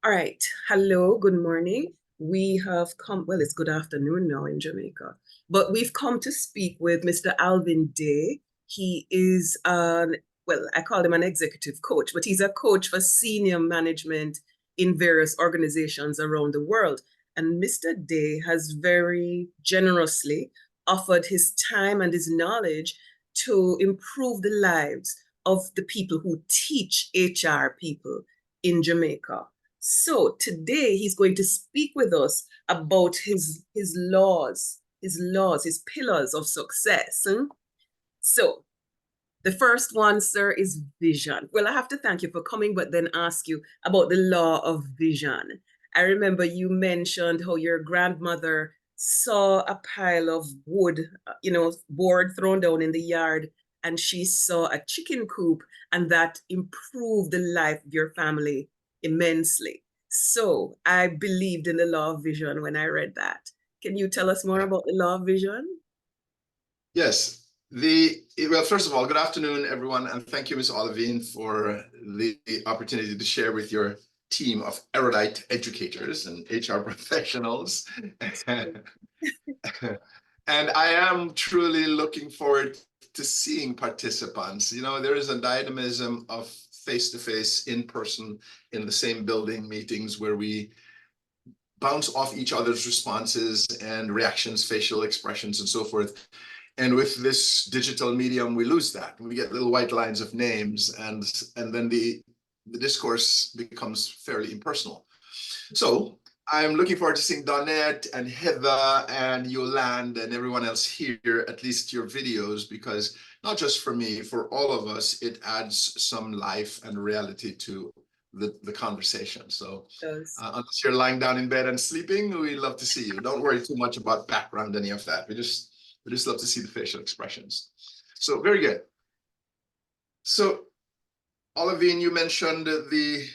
All right. Hello, good morning. We have come, well, it's good afternoon now in Jamaica, but we've come to speak with Mr. Alvin Day. He is well, I call him an executive coach, but he's a coach for senior management in various organizations around the world. And Mr. Day has very generously offered his time and his knowledge to improve the lives of the people who teach HR people in Jamaica. So today he's going to speak with us about his pillars of success. So the first one, sir, is vision. Well, I have to thank you for coming, but then ask you about the law of vision. I remember you mentioned how your grandmother saw a pile of wood, board thrown down in the yard, and she saw a chicken coop, and that improved the life of your family immensely. So I believed in the law of vision when I read that. Can you tell us more about the law of vision? Yes. Well, first of all, good afternoon, everyone, and thank you, Ms. Alvin, for the opportunity to share with your team of erudite educators and HR professionals. And I am truly looking forward to seeing participants. You know, there is a dynamism of face-to-face, in-person, in the same building meetings where we bounce off each other's responses and reactions, facial expressions, and so forth. And with this digital medium, we lose that. We get little white lines of names, and then the discourse becomes fairly impersonal. So I'm looking forward to seeing Donette and Heather and Yolande and everyone else here, at least your videos, because not just for me, for all of us, it adds some life and reality to the conversation. So unless you're lying down in bed and sleeping, we love to see you. Don't worry too much about background, any of that. We just love to see the facial expressions. So very good. So Olivine, you mentioned the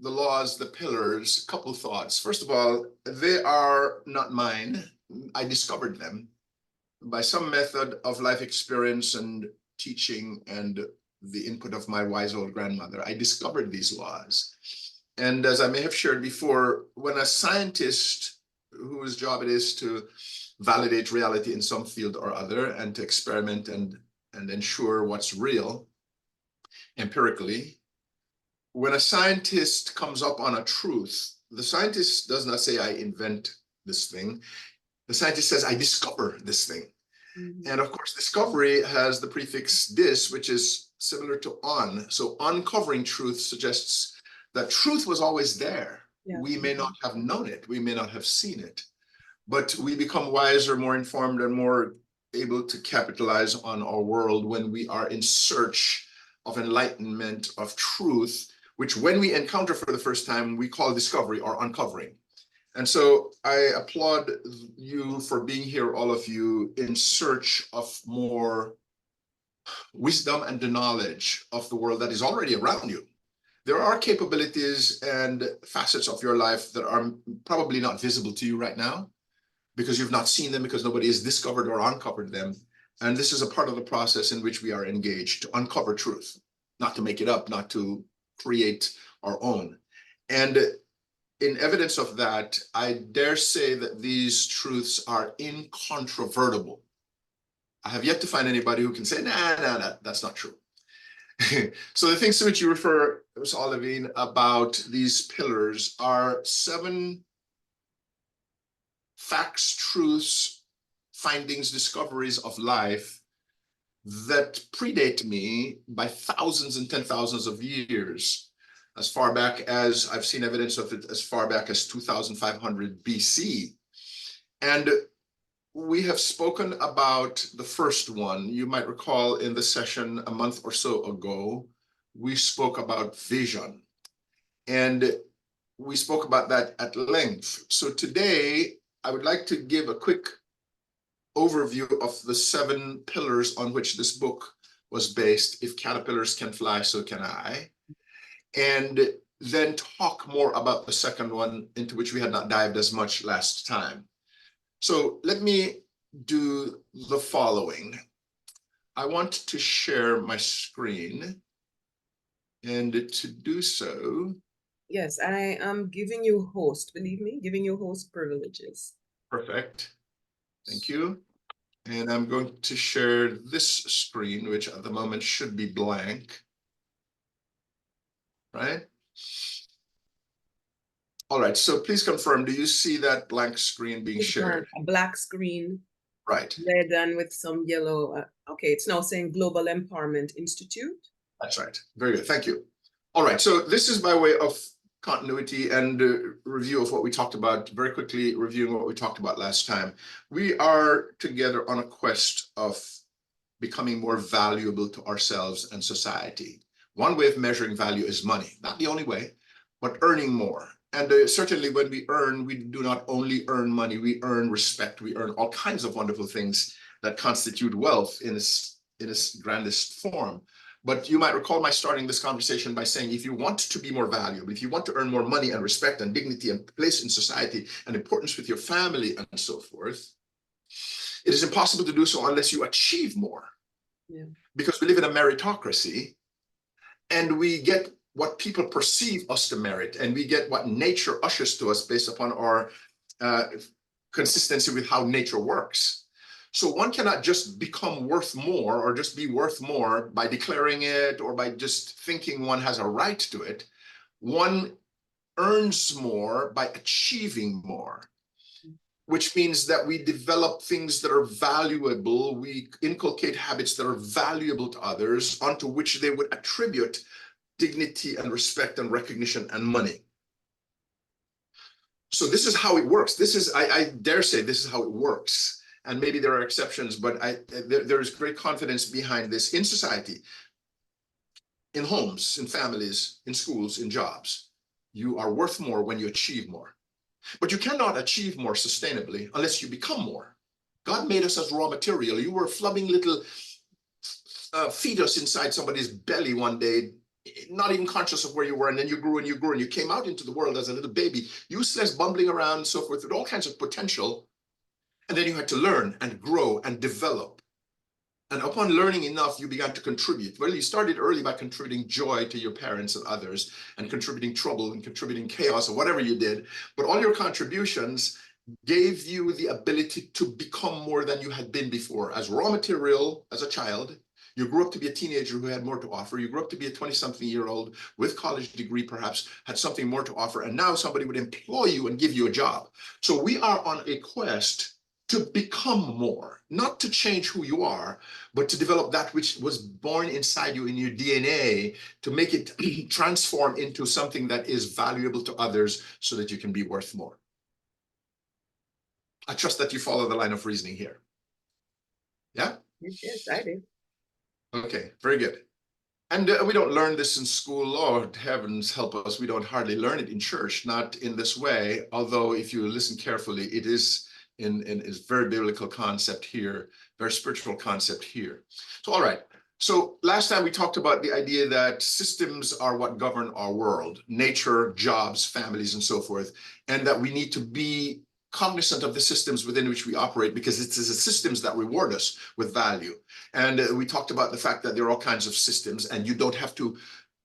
laws, the pillars. Couple thoughts. First of all, they are not mine. I discovered them by some method of life experience and teaching and the input of my wise old grandmother. I discovered these laws. And as I may have shared before, when a scientist whose job it is to validate reality in some field or other and to experiment and ensure what's real empirically, when a scientist comes up on a truth, the scientist does not say, I invent this thing. The scientist says, I discover this thing. Mm-hmm. And of course, discovery has the prefix dis, which is similar to on. So uncovering truth suggests that truth was always there. Yeah. We may not have known it. We may not have seen it. But we become wiser, more informed, and more able to capitalize on our world when we are in search of enlightenment, of truth, which when we encounter for the first time, we call discovery or uncovering. And so I applaud you for being here, all of you, in search of more wisdom and the knowledge of the world that is already around you. There are capabilities and facets of your life that are probably not visible to you right now, because you've not seen them, because nobody has discovered or uncovered them. And this is a part of the process in which we are engaged to uncover truth, not to make it up, not to create our own. And in evidence of that, I dare say that these truths are incontrovertible. I have yet to find anybody who can say, nah, that's not true. So the things to which you refer, Ms. Olivine, about these pillars are 7 facts, truths, findings, discoveries of life that predate me by thousands and 10,000s of years, as far back as I've seen evidence of it as far back as 2500 BC. And we have spoken about the first one. You might recall in the session a month or so ago, we spoke about vision. And we spoke about that at length. So today, I would like to give a quick overview of the 7 pillars on which this book was based. If caterpillars can fly, so can I. And then talk more about the second one, into which we had not dived as much last time. So let me do the following. I want to share my screen. And to do so, Yes, I am giving you host, believe me, giving you host privileges. Perfect. Thank you. And I'm going to share this screen, which at the moment should be blank, right? All right, so please confirm, do you see that blank screen being It's shared? blank, a black screen, Right, red and with some yellow. Okay, it's now saying Global Empowerment Institute. that's right. Very good, thank you. All right, so this is by way of continuity and review of what we talked about, very quickly reviewing what we talked about last time. We are together on a quest of becoming more valuable to ourselves and society. One way of measuring value is money, not the only way, but earning more. And certainly when we earn, we do not only earn money, we earn respect, we earn all kinds of wonderful things that constitute wealth in its grandest form. But you might recall my starting this conversation by saying, if you want to be more valuable, if you want to earn more money and respect and dignity and place in society and importance with your family and so forth, it is impossible to do so unless you achieve more. Yeah. Because we live in a meritocracy and we get what people perceive us to merit, and we get what nature ushers to us based upon our consistency with how nature works. So one cannot just become worth more or just be worth more by declaring it or by just thinking one has a right to it. One earns more by achieving more, which means that we develop things that are valuable. We inculcate habits that are valuable to others, onto which they would attribute dignity and respect and recognition and money. So this is how it works. This is, I dare say, this is how it works. And maybe there are exceptions, but there is great confidence behind this in society, in homes, in families, in schools, in jobs. You are worth more when you achieve more. But you cannot achieve more sustainably unless you become more. God made us as raw material. You were a flubbing little fetus inside somebody's belly one day, not even conscious of where you were, and then you grew and you grew and you came out into the world as a little baby, useless, bumbling around and so forth, with all kinds of potential. And then you had to learn and grow and develop. And upon learning enough, you began to contribute. Well, you started early by contributing joy to your parents and others, and contributing trouble and contributing chaos or whatever you did. But all your contributions gave you the ability to become more than you had been before. As raw material, as a child, you grew up to be a teenager who had more to offer. You grew up to be a 20-something-year-old with college degree, perhaps, had something more to offer. And now somebody would employ you and give you a job. So we are on a quest to become more, not to change who you are, but to develop that which was born inside you in your DNA, to make it transform into something that is valuable to others so that you can be worth more. I trust that you follow the line of reasoning here. Yeah? Yes, I do. Okay, very good. And we don't learn this in school. Lord heavens help us. We don't hardly learn it in church, not in this way. Although if you listen carefully, it is in is very biblical concept here, very spiritual concept here. So, all right. So last time we talked about the idea that systems are what govern our world, nature, jobs, families, and so forth, and that we need to be cognizant of the systems within which we operate, because it's the systems that reward us with value. And we talked about the fact that there are all kinds of systems, and you don't have to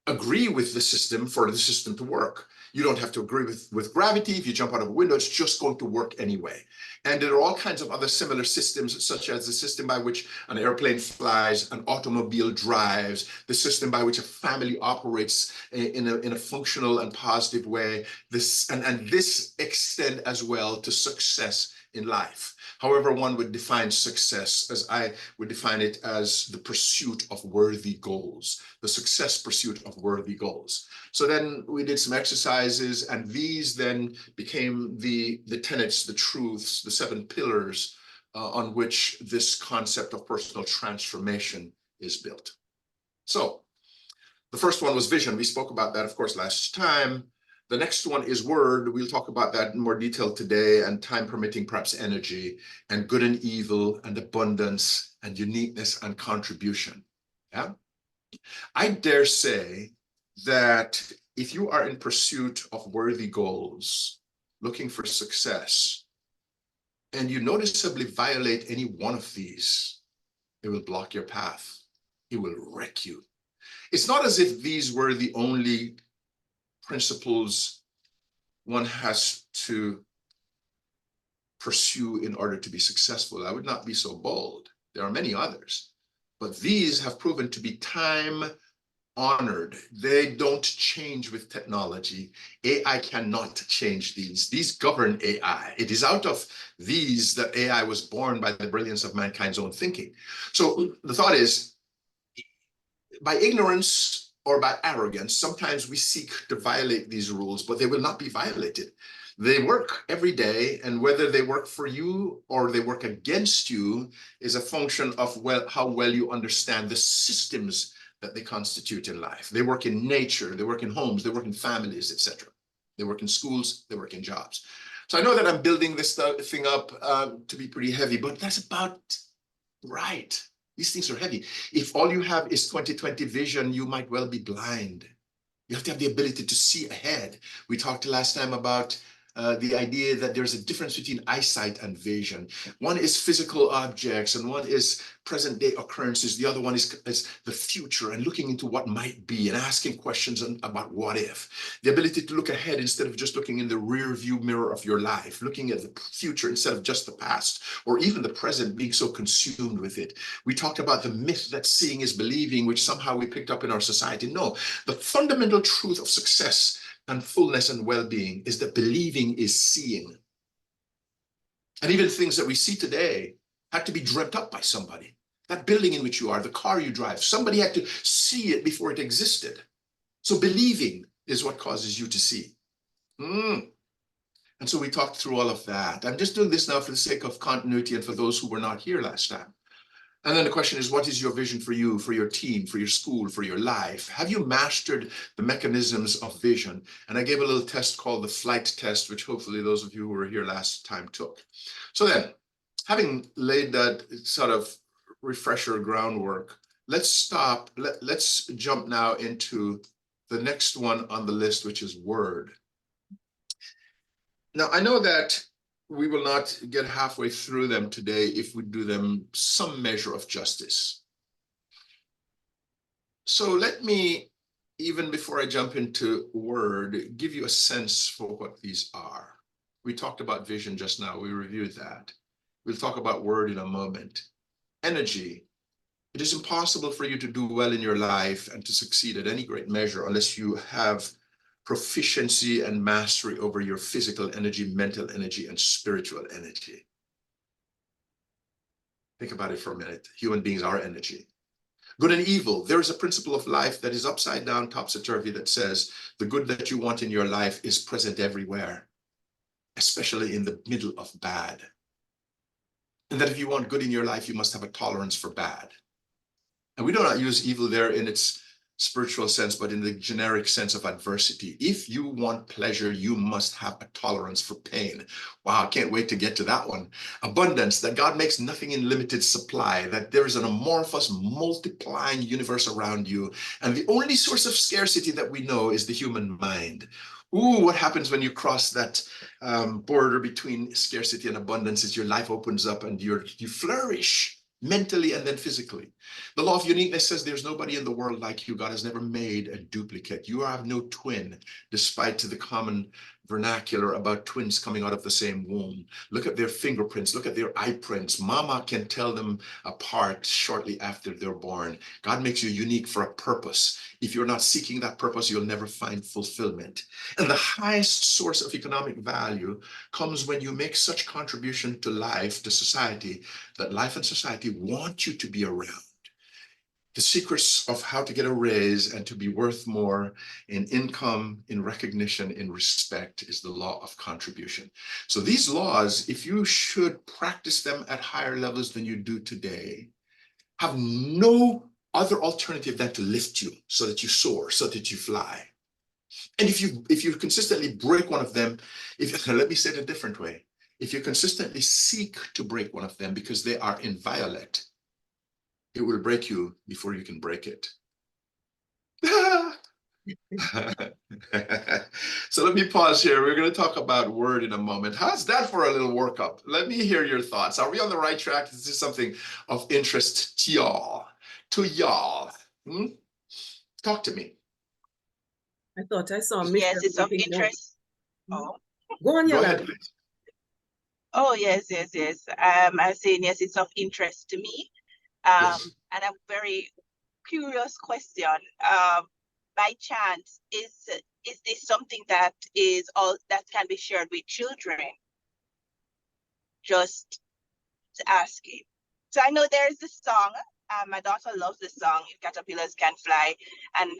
agree with the system for the system to work. You don't have to agree with gravity. If you jump out of a window, it's just going to work anyway. And there are all kinds of other similar systems, such as the system by which an airplane flies, an automobile drives, the system by which a family operates in a functional and positive way. And this extend as well to success in life. However, one would define success, as I would define it, as the pursuit of worthy goals, the success pursuit of worthy goals. So then we did some exercises, and these then became the tenets, the truths, the 7 pillars on which this concept of personal transformation is built. So the first one was vision. We spoke about that, of course, last time. The next one is word. We'll talk about that in more detail today, and time permitting, perhaps energy, and good and evil, and abundance, and uniqueness, and contribution. Yeah. I dare say that if you are in pursuit of worthy goals, looking for success, and you noticeably violate any one of these, it will block your path. It will wreck you. It's not as if these were the only principles one has to pursue in order to be successful. I would not be so bold. There are many others, but these have proven to be time honored. They don't change with technology. AI cannot change these. These govern AI. It is out of these that AI was born by the brilliance of mankind's own thinking. So the thought is, by ignorance or by arrogance, sometimes we seek to violate these rules, but they will not be violated. They work every day, and whether they work for you or they work against you is a function of how well you understand the systems that they constitute in life. They work in nature, they work in homes, they work in families, etc. They work in schools, they work in jobs. So I know that I'm building this thing up to be pretty heavy, but that's about right. These things are heavy. If all you have is 20/20 vision, you might well be blind. You have to have the ability to see ahead. We talked last time about the idea that there's a difference between eyesight and vision. One is physical objects and one is present day occurrences. The other one is the future and looking into what might be and asking questions about what if. The ability to look ahead instead of just looking in the rear view mirror of your life, looking at the future instead of just the past or even the present, being so consumed with it. We talked about the myth that seeing is believing, which somehow we picked up in our society. No, the fundamental truth of success and fullness and well-being is that believing is seeing. And even things that we see today had to be dreamt up by somebody. That building in which you are, the car you drive, somebody had to see it before it existed. So believing is what causes you to see. And so we talked through all of that. I'm just doing this now for the sake of continuity and for those who were not here last time. And then the question is, what is your vision for you, for your team, for your school, for your life? Have you mastered the mechanisms of vision? And I gave a little test called the flight test, which hopefully those of you who were here last time took. So then, having laid that sort of refresher groundwork, let's stop. Let's jump now into the next one on the list, which is word. Now, I know that we will not get halfway through them today if we do them some measure of justice. So let me, even before I jump into word, give you a sense for what these are. We talked about vision just now. We reviewed that. We'll talk about word in a moment. Energy. It is impossible for you to do well in your life and to succeed at any great measure unless you have proficiency and mastery over your physical energy, mental energy, and spiritual energy. Think about it for a minute. Human beings are energy. Good and evil. There is a principle of life that is upside down, topsy-turvy, that says the good that you want in your life is present everywhere, especially in the middle of bad. And that if you want good in your life, you must have a tolerance for bad. And we do not use evil there in its spiritual sense, but in the generic sense of adversity. If you want pleasure, you must have a tolerance for pain. Wow, I can't wait to get to that one. Abundance, that God makes nothing in limited supply, that there is an amorphous, multiplying universe around you. And the only source of scarcity that we know is the human mind. Ooh, what happens when you cross that border between scarcity and abundance is your life opens up and you flourish mentally and then physically. The law of uniqueness says there's nobody in the world like you. God has never made a duplicate. You have no twin, despite the common vernacular about twins coming out of the same womb. Look at their fingerprints. Look at their eye prints. Mama can tell them apart shortly after they're born. God makes you unique for a purpose. If you're not seeking that purpose, you'll never find fulfillment. And the highest source of economic value comes when you make such contribution to life, to society, that life and society want you to be around. The secrets of how to get a raise and to be worth more in income, in recognition, in respect is the law of contribution. So these laws, if you should practice them at higher levels than you do today, have no other alternative than to lift you so that you soar, so that you fly. And if you consistently break one of them, let me say it a different way. If you consistently seek to break one of them because they are inviolate, it will break you before you can break it. So let me pause here. We're going to talk about word in a moment. How's that for a little workup? Let me hear your thoughts. Are we on the right track? Is this something of interest to y'all? Hmm? Talk to me. I thought I saw Yes, Mr. it's of making notes. interest. Oh, Go on, Go ahead, Yolanda. please. oh, yes, yes, yes. I'm saying yes, it's of interest to me. Yes. And a very curious question. By chance, is this something that is all that can be shared with children? Just asking. So I know there's this song. My daughter loves the song, If Caterpillars Can Fly. And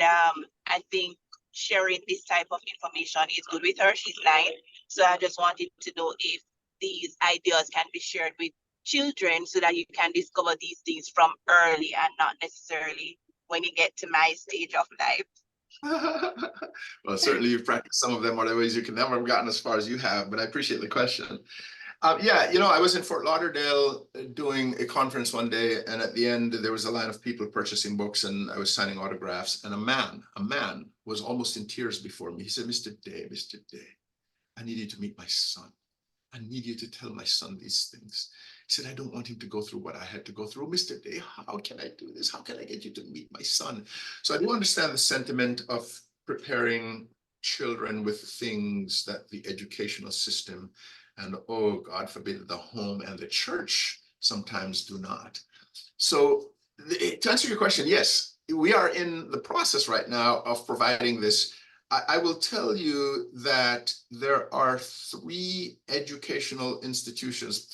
I think sharing this type of information is good with her. She's 9. So I just wanted to know if these ideas can be shared with children so that you can discover these things from early and not necessarily when you get to my stage of life. Well, certainly you've practiced some of them otherwise you can never have gotten as far as you have, but I appreciate the question. Yeah, I was in Fort Lauderdale doing a conference one day, and at the end there was a line of people purchasing books, and I was signing autographs, and a man was almost in tears before me. He said, Mr. Day, I need you to meet my son. I need you to tell my son these things. He said, I don't want him to go through what I had to go through. Mr. Day, how can I do this? How can I get you to meet my son? So I do understand the sentiment of preparing children with things that the educational system and, oh, God forbid, the home and the church sometimes do not. So to answer your question, yes, we are in the process right now of providing this. I will tell you that there are 4 educational institutions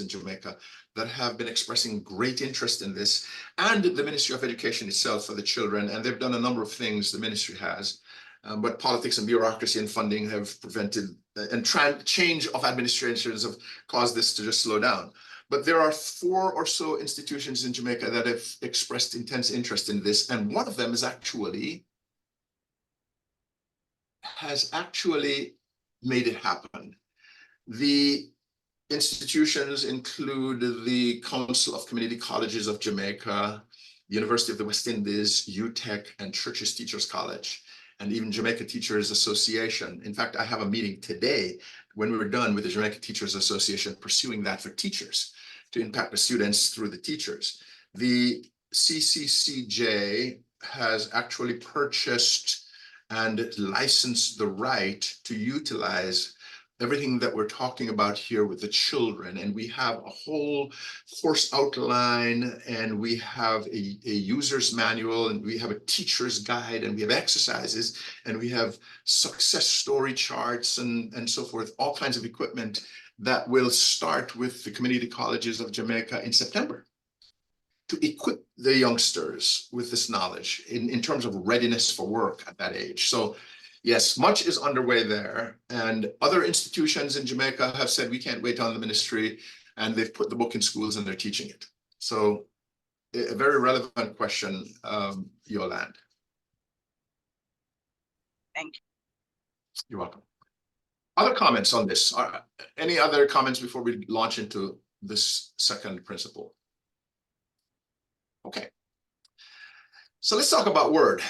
in Jamaica that have been expressing great interest in this, and the Ministry of Education itself for the children, and they've done a number of things, the ministry has. But politics and bureaucracy and funding have prevented, and change of administrations have caused this to just slow down. But there are 4 or so institutions in Jamaica that have expressed intense interest in this, and one of them has actually made it happen. The institutions include the Council of Community Colleges of Jamaica, the University of the West Indies, UTEC, and Churches Teachers College, and even Jamaica Teachers Association. In fact, I have a meeting today when we're done with the Jamaica Teachers Association pursuing that for teachers to impact the students through the teachers. The CCCJ has actually purchased and licensed the right to utilize everything that we're talking about here with the children. And we have a whole course outline, and we have a user's manual, and we have a teacher's guide, and we have exercises, and we have success story charts and so forth, all kinds of equipment that will start with the community colleges of Jamaica in September to equip the youngsters with this knowledge in terms of readiness for work at that age. So yes, much is underway there. And other institutions in Jamaica have said, we can't wait on the ministry, and they've put the book in schools and they're teaching it. So a very relevant question, Yolande. Thank you. You're welcome. Other comments on this? Any other comments before we launch into this second principle? Okay. So let's talk about word.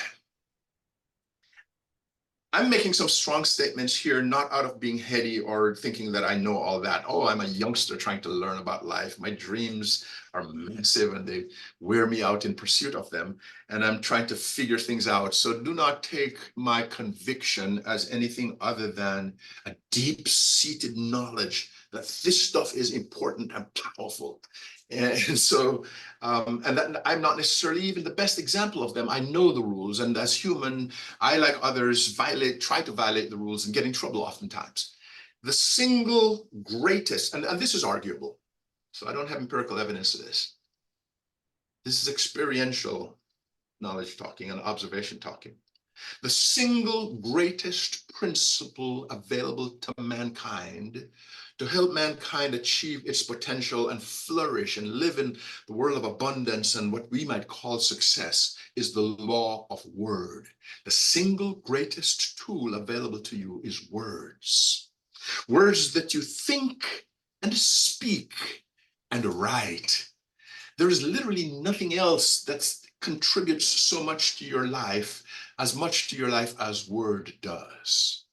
I'm making some strong statements here, not out of being heady or thinking that I know all that. Oh, I'm a youngster trying to learn about life. My dreams are massive and they wear me out in pursuit of them. And I'm trying to figure things out. So do not take my conviction as anything other than a deep-seated knowledge that this stuff is important and powerful. And so, and that I'm not necessarily even the best example of them. I know the rules, and as human, I, like others, try to violate the rules and get in trouble oftentimes. The single greatest, and this is arguable, so I don't have empirical evidence of this. This is experiential knowledge talking and observation talking. The single greatest principle available to mankind to help mankind achieve its potential and flourish and live in the world of abundance and what we might call success is the law of word. The single greatest tool available to you is words. Words that you think and speak and write. There is literally nothing else that contributes so much to your life, as much to your life as word does.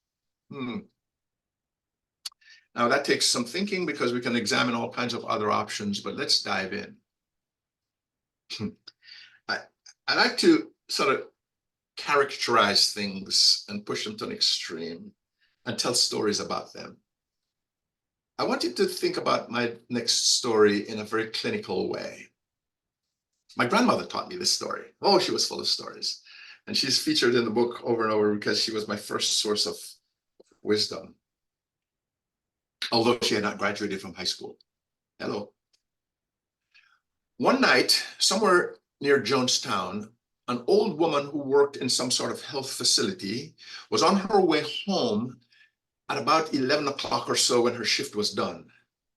Now that takes some thinking because we can examine all kinds of other options, but let's dive in. I like to sort of characterize things and push them to an extreme and tell stories about them. I want you to think about my next story in a very clinical way. My grandmother taught me this story. Oh, she was full of stories. And she's featured in the book over and over because she was my first source of wisdom. Although she had not graduated from high school. Hello. One night, somewhere near Jonestown, an old woman who worked in some sort of health facility was on her way home at about 11 o'clock or so when her shift was done.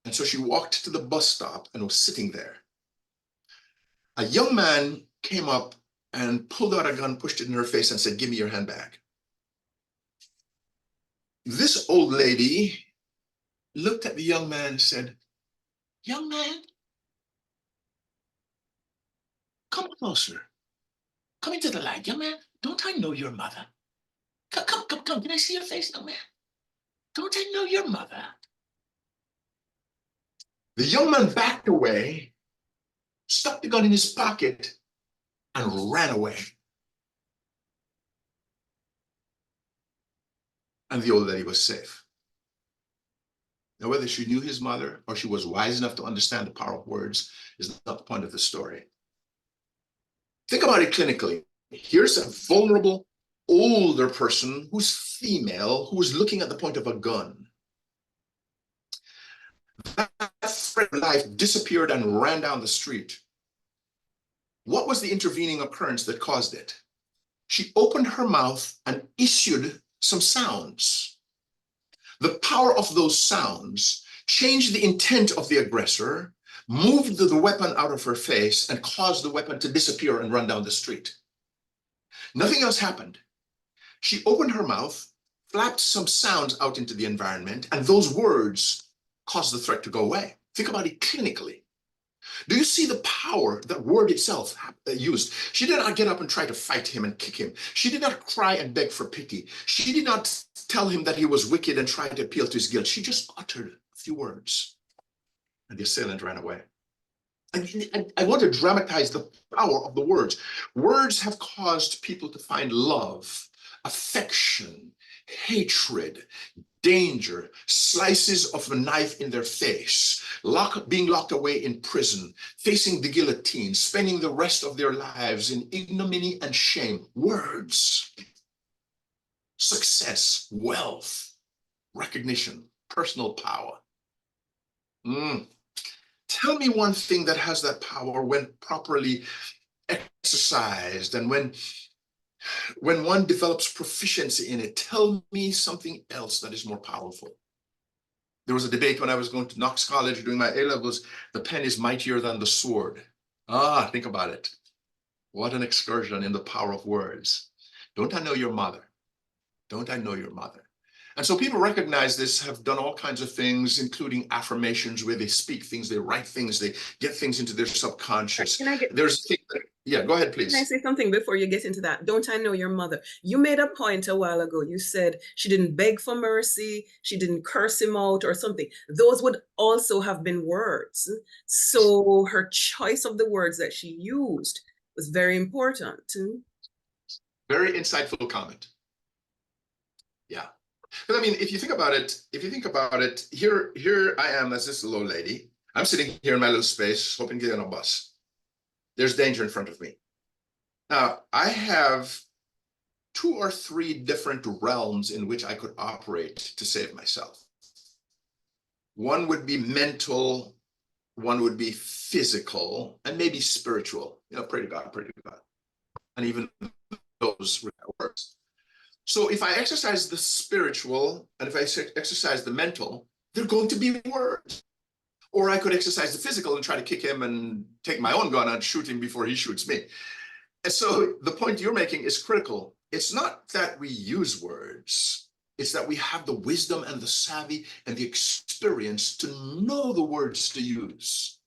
And so she walked to the bus stop and was sitting there. A young man came up and pulled out a gun, pushed it in her face and said, "Give me your handbag." This old lady looked at the young man and said, "Young man, come closer. Come into the light, young man. Don't I know your mother? Come. Can I see your face, young man? Don't I know your mother?" The young man backed away, stuck the gun in his pocket, and ran away. And the old lady was safe. Now, whether she knew his mother or she was wise enough to understand the power of words is not the point of the story. Think about it clinically. Here's a vulnerable, older person who's female, who's looking at the point of a gun. That friend of life disappeared and ran down the street. What was the intervening occurrence that caused it? She opened her mouth and issued some sounds. The power of those sounds changed the intent of the aggressor, moved the weapon out of her face, and caused the weapon to disappear and run down the street. Nothing else happened. She opened her mouth, flapped some sounds out into the environment, and those words caused the threat to go away. Think about it clinically. Do you see the power that word itself used? She did not get up and try to fight him and kick him. She did not cry and beg for pity. She did not tell him that he was wicked and try to appeal to his guilt. She just uttered a few words, and the assailant ran away. I want to dramatize the power of the words. Words have caused people to find love, affection, hatred, danger, slices of a knife in their face, being locked away in prison, facing the guillotine, spending the rest of their lives in ignominy and shame. Words, success, wealth, recognition, personal power. Tell me one thing that has that power when properly exercised and when one develops proficiency in it. Tell me something else that is more powerful. There was a debate when I was going to Knox College doing my A-levels. The pen is mightier than the sword. Think about it. What an excursion in the power of words. Don't I know your mother? Don't I know your mother? And so people recognize this, have done all kinds of things, including affirmations where they speak things, they write things, they get things into their subconscious. Yeah, go ahead, please. Can I say something before you get into that? Don't I know your mother? You made a point a while ago. You said she didn't beg for mercy, she didn't curse him out or something. Those would also have been words. So her choice of the words that she used was very important. Very insightful comment. Yeah. Because I mean, if you think about it, here I am as this little lady. I'm sitting here in my little space, hoping to get on a bus. There's danger in front of me. Now, I have 2 or 3 different realms in which I could operate to save myself. One would be mental, one would be physical, and maybe spiritual. Pray to God. And even those words. So if I exercise the spiritual and if I exercise the mental, they're going to be words. Or I could exercise the physical and try to kick him and take my own gun and shoot him before he shoots me. And so the point you're making is critical. It's not that we use words. It's that we have the wisdom and the savvy and the experience to know the words to use,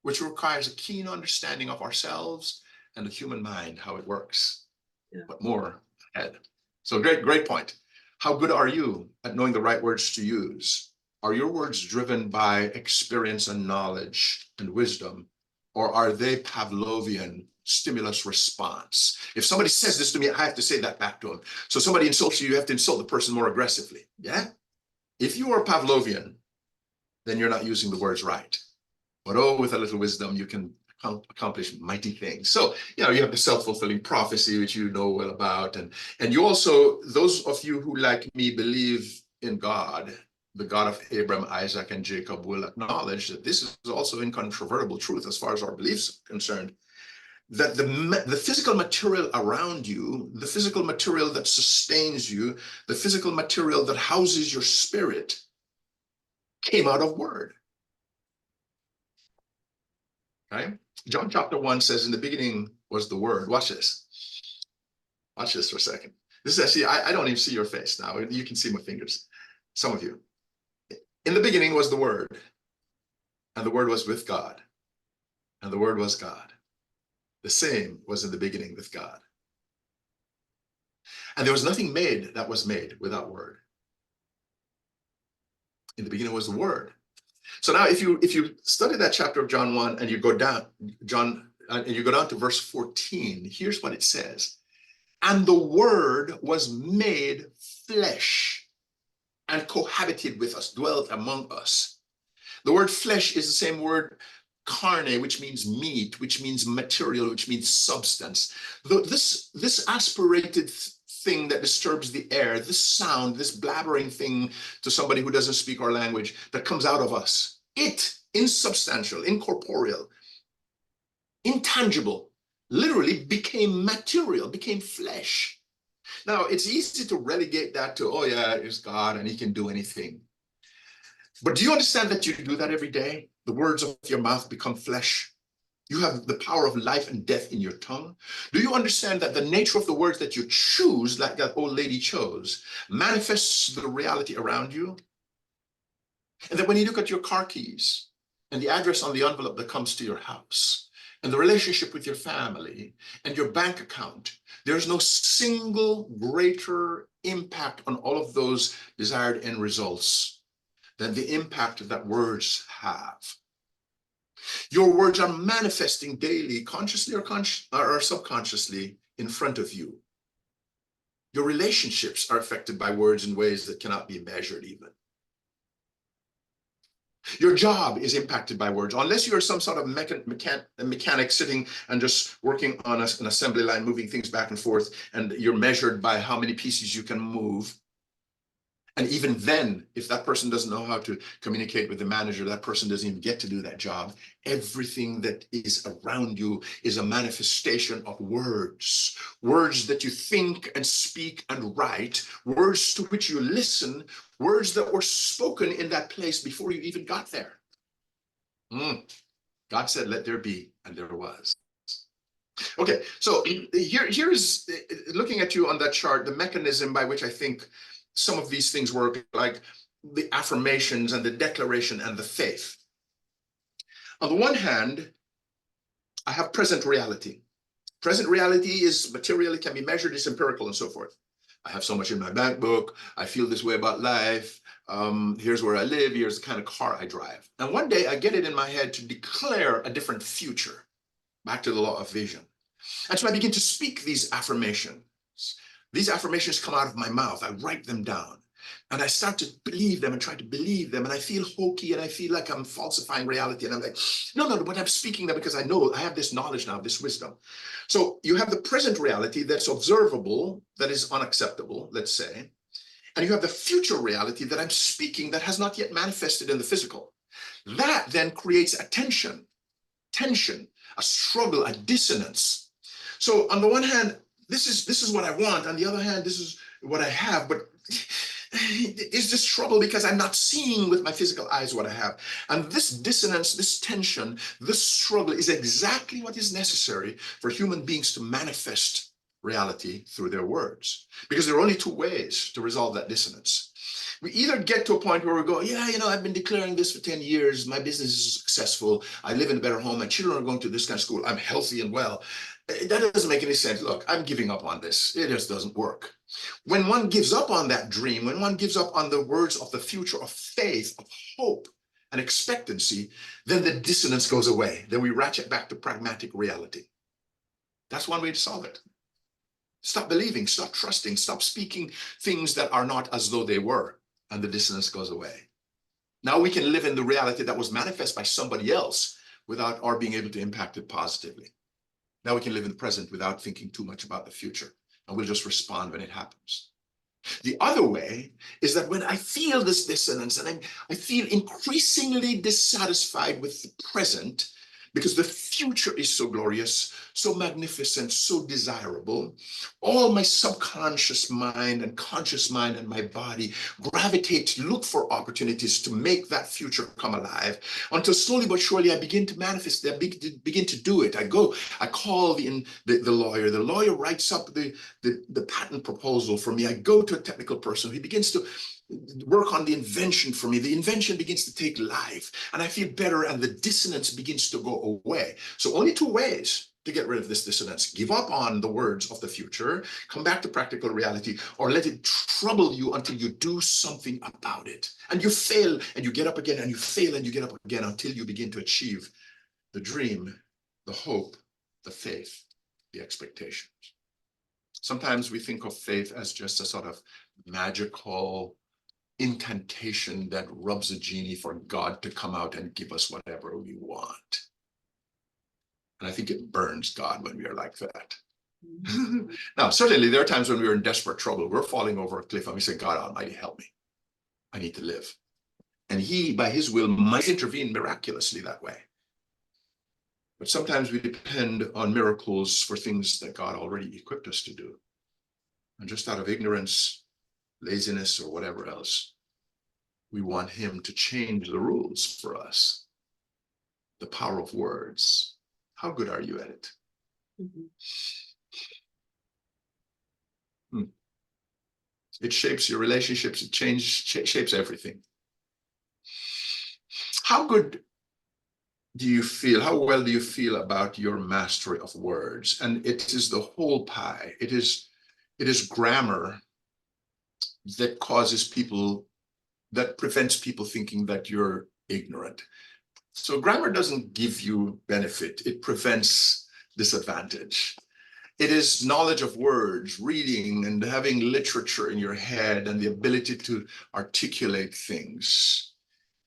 which requires a keen understanding of ourselves and the human mind, how it works. Yeah. But more ahead. So great point. How good are you at knowing the right words to use? Are your words driven by experience and knowledge and wisdom, or are they Pavlovian, stimulus response. If somebody says this to me, I have to say that back to them. So somebody insults you, you have to insult the person more aggressively. Yeah? If you are Pavlovian, then you're not using the words right. But oh, with a little wisdom, you can accomplish mighty things. So, you know, you have the self-fulfilling prophecy, which you know well about. And you also, those of you who, like me, believe in God, the God of Abraham, Isaac, and Jacob, will acknowledge that this is also incontrovertible truth as far as our beliefs are concerned, that the physical material around you, the physical material that sustains you, the physical material that houses your spirit came out of word. Right? John chapter 1 says, in the beginning was the word. Watch this. Watch this for a second. This is actually, I don't even see your face now. You can see my fingers. Some of you. In the beginning was the word, and the word was with God, and the word was God. The same was in the beginning with God. And there was nothing made that was made without word. In the beginning was the word. So now if you study that chapter of John 1 and you go down, and you go down to verse 14, here's what it says. And the word was made flesh and cohabited with us, dwelt among us. The word flesh is the same word carne, which means meat, which means material, which means substance. This aspirated thing that disturbs the air, this sound, this blabbering thing to somebody who doesn't speak our language that comes out of us, it, insubstantial, incorporeal, intangible, literally became material, became flesh. Now, it's easy to relegate that to, oh yeah, it's God and he can do anything. But do you understand that you do that every day? The words of your mouth become flesh. You have the power of life and death in your tongue. Do you understand that the nature of the words that you choose, like that old lady chose, manifests the reality around you? And that when you look at your car keys and the address on the envelope that comes to your house and the relationship with your family and your bank account, there's no single greater impact on all of those desired end results than the impact that words have. Your words are manifesting daily, consciously or subconsciously, in front of you. Your relationships are affected by words in ways that cannot be measured even. Your job is impacted by words. Unless you're some sort of mechanic sitting and just working on an assembly line, moving things back and forth, and you're measured by how many pieces you can move. And even then, if that person doesn't know how to communicate with the manager, that person doesn't even get to do that job. Everything that is around you is a manifestation of words. Words that you think and speak and write, words to which you listen, words that were spoken in that place before you even got there. God said, let there be, and there was. Okay, so here's, looking at you on that chart, the mechanism by which I think some of these things work, like the affirmations and the declaration and the faith. On the one hand, I have present reality. Present reality is material, it can be measured, it's empirical and so forth. I have so much in my bank book, I feel this way about life, here's where I live, here's the kind of car I drive. And one day I get it in my head to declare a different future, back to the law of vision. And so I begin to speak these affirmations. These affirmations come out of my mouth. I write them down and I start to believe them and try to believe them. And I feel hokey and I feel like I'm falsifying reality. And I'm like, no, but I'm speaking them because I know I have this knowledge now, this wisdom. So you have the present reality that's observable, that is unacceptable, let's say. And you have the future reality that I'm speaking that has not yet manifested in the physical. That then creates a tension, a struggle, a dissonance. So on the one hand, this is what I want. On the other hand, this is what I have. But is this trouble because I'm not seeing with my physical eyes what I have? And this dissonance, this tension, this struggle is exactly what is necessary for human beings to manifest reality through their words. Because there are only two ways to resolve that dissonance. We either get to a point where we go, yeah, I've been declaring this for 10 years. My business is successful. I live in a better home. My children are going to this kind of school. I'm healthy and well. That doesn't make any sense. Look, I'm giving up on this. It just doesn't work. When one gives up on that dream, when one gives up on the words of the future, of faith, of hope and expectancy, then the dissonance goes away. Then we ratchet back to pragmatic reality. That's one way to solve it. Stop believing, stop trusting, stop speaking things that are not as though they were, and the dissonance goes away. Now we can live in the reality that was manifest by somebody else without our being able to impact it positively. Now we can live in the present without thinking too much about the future, and we'll just respond when it happens. The other way is that when I feel this dissonance and I feel increasingly dissatisfied with the present, because the future is so glorious, so magnificent, so desirable, all my subconscious mind and conscious mind and my body gravitate to look for opportunities to make that future come alive, until slowly but surely I begin to manifest, I begin to do it. I call the lawyer. The lawyer writes up the patent proposal for me. I go to a technical person. He begins to work on the invention for me. The invention begins to take life, and I feel better, and the dissonance begins to go away. So only two ways to get rid of this dissonance: give up on the words of the future, come back to practical reality, or let it trouble you until you do something about it. And you fail, and you get up again, and you fail, and you get up again, until you begin to achieve the dream, the hope, the faith, the expectations. Sometimes we think of faith as just a sort of magical incantation that rubs a genie for God to come out and give us whatever we want. And I think it burns God when we are like that. Now, certainly there are times when we're in desperate trouble. We're falling over a cliff and we say, God Almighty, help me. I need to live. And he, by his will, might intervene miraculously that way. But sometimes we depend on miracles for things that God already equipped us to do. And just out of ignorance, laziness, or whatever else, we want him to change the rules for us. The power of words. How good are you at it? It shapes your relationships. It shapes everything. How good do you feel? How well do you feel about your mastery of words? And it is the whole pie. It is grammar that prevents people thinking that you're ignorant. So grammar doesn't give you benefit. It prevents disadvantage. It is knowledge of words, reading, and having literature in your head, and the ability to articulate things.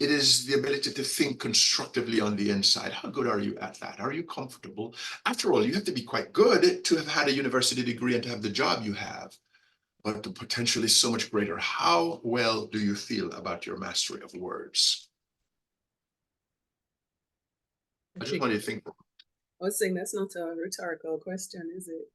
It is the ability to think constructively on the inside. How good are you at that? Are you comfortable? After all, you have to be quite good to have had a university degree and to have the job you have. But the potential is so much greater. How well do you feel about your mastery of words? I just want you to think. I was saying that's not a rhetorical question, is it?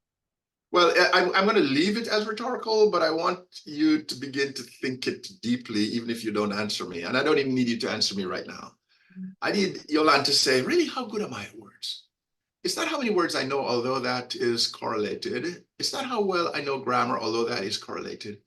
Well, I'm going to leave it as rhetorical, but I want you to begin to think it deeply, even if you don't answer me. And I don't even need you to answer me right now. I need Yolande to say, really, how good am I at words? It's not how many words I know, although that is correlated. It's not how well I know grammar, although that is correlated.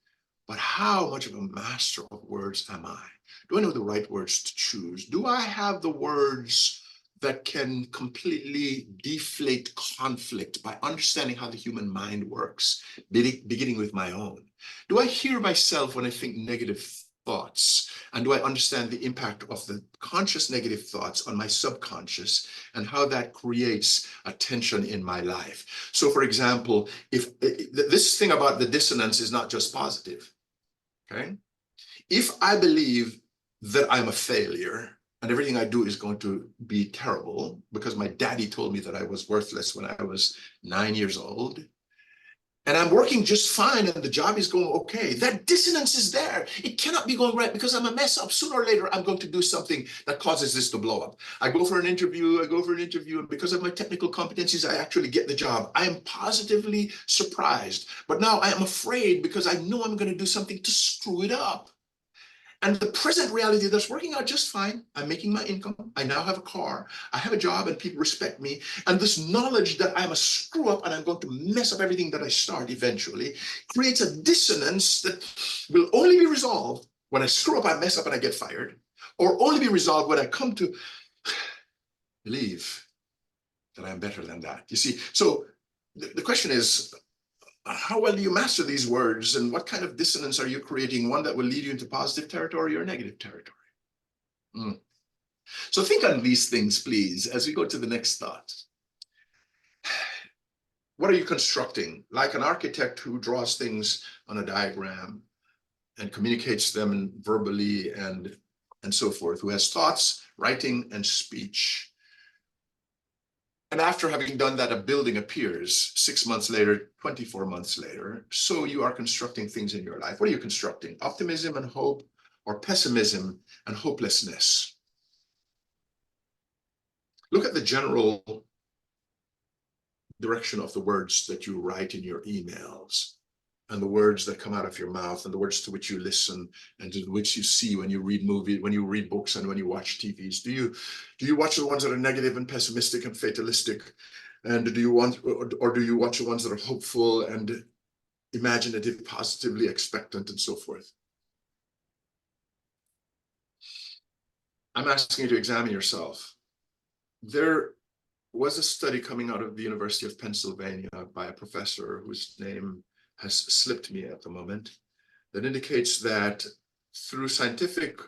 But how much of a master of words am I? Do I know the right words to choose? Do I have the words that can completely deflate conflict by understanding how the human mind works, beginning with my own? Do I hear myself when I think negative thoughts? And do I understand the impact of the conscious negative thoughts on my subconscious and how that creates a tension in my life? So, for example, if this thing about the dissonance is not just positive, okay? If I believe that I'm a failure and everything I do is going to be terrible because my daddy told me that I was worthless when I was 9 years old, and I'm working just fine and the job is going okay, that dissonance is there. It cannot be going right because I'm a mess up. Sooner or later, I'm going to do something that causes this to blow up. I go for an interview, and because of my technical competencies, I actually get the job. I am positively surprised, but now I am afraid because I know I'm going to do something to screw it up. And the present reality that's working out just fine. I'm making my income. I now have a car. I have a job and people respect me. And this knowledge that I'm a screw up and I'm going to mess up everything that I start eventually creates a dissonance that will only be resolved when I screw up, I mess up, and I get fired, or only be resolved when I come to believe that I'm better than that. You see, so the question is, how well do you master these words, and what kind of dissonance are you creating? One that will lead you into positive territory or negative territory? So think on these things, please, as we go to the next thought. What are you constructing? Like an architect who draws things on a diagram and communicates them verbally and so forth, who has thoughts, writing, and speech. And after having done that, a building appears 6 months later, 24 months later. So you are constructing things in your life. What are you constructing? Optimism and hope, or pessimism and hopelessness? Look at the general direction of the words that you write in your emails, and the words that come out of your mouth, and the words to which you listen, and to which you see when you read movies, when you read books, and when you watch TVs. Do you watch the ones that are negative and pessimistic and fatalistic? And do you want, or do you watch the ones that are hopeful and imaginative, positively expectant, and so forth? I'm asking you to examine yourself. There was a study coming out of the University of Pennsylvania by a professor whose name has slipped me at the moment, that indicates that through scientific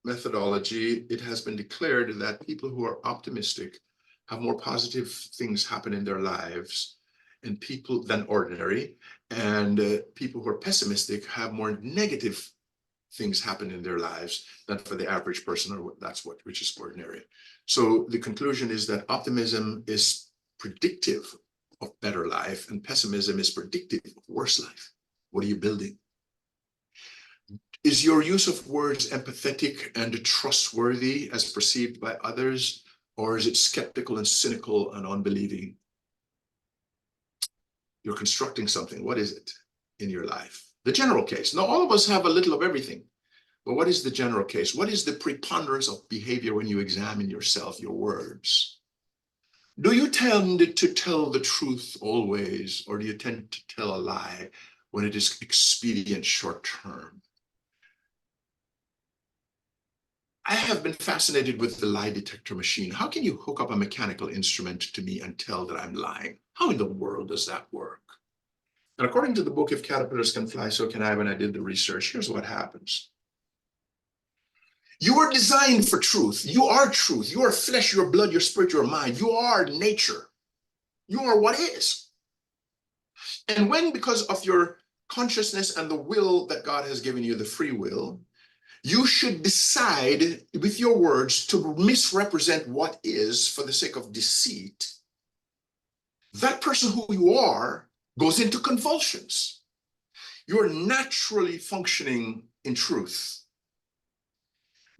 methodology, it has been declared that people who are optimistic have more positive things happen in their lives and people than ordinary, and people who are pessimistic have more negative things happen in their lives than for the average person, or which is ordinary. So the conclusion is that optimism is predictive of better life, and pessimism is predictive of worse life. What are you building? Is your use of words empathetic and trustworthy as perceived by others, or is it skeptical and cynical and unbelieving? You're constructing something. What is it in your life? The general case. Now, all of us have a little of everything. But what is the general case? What is the preponderance of behavior when you examine yourself, your words? Do you tend to tell the truth always, or do you tend to tell a lie when it is expedient short term? I have been fascinated with the lie detector machine. How can you hook up a mechanical instrument to me and tell that I'm lying? How in the world does that work? And according to the book, If Caterpillars Can Fly, So Can I, when I did the research, here's what happens. You are designed for truth. You are truth. You are flesh, your blood, your spirit, your mind. You are nature. You are what is. And when, because of your consciousness and the will that God has given you, the free will, you should decide with your words to misrepresent what is for the sake of deceit, that person who you are goes into convulsions. You're naturally functioning in truth.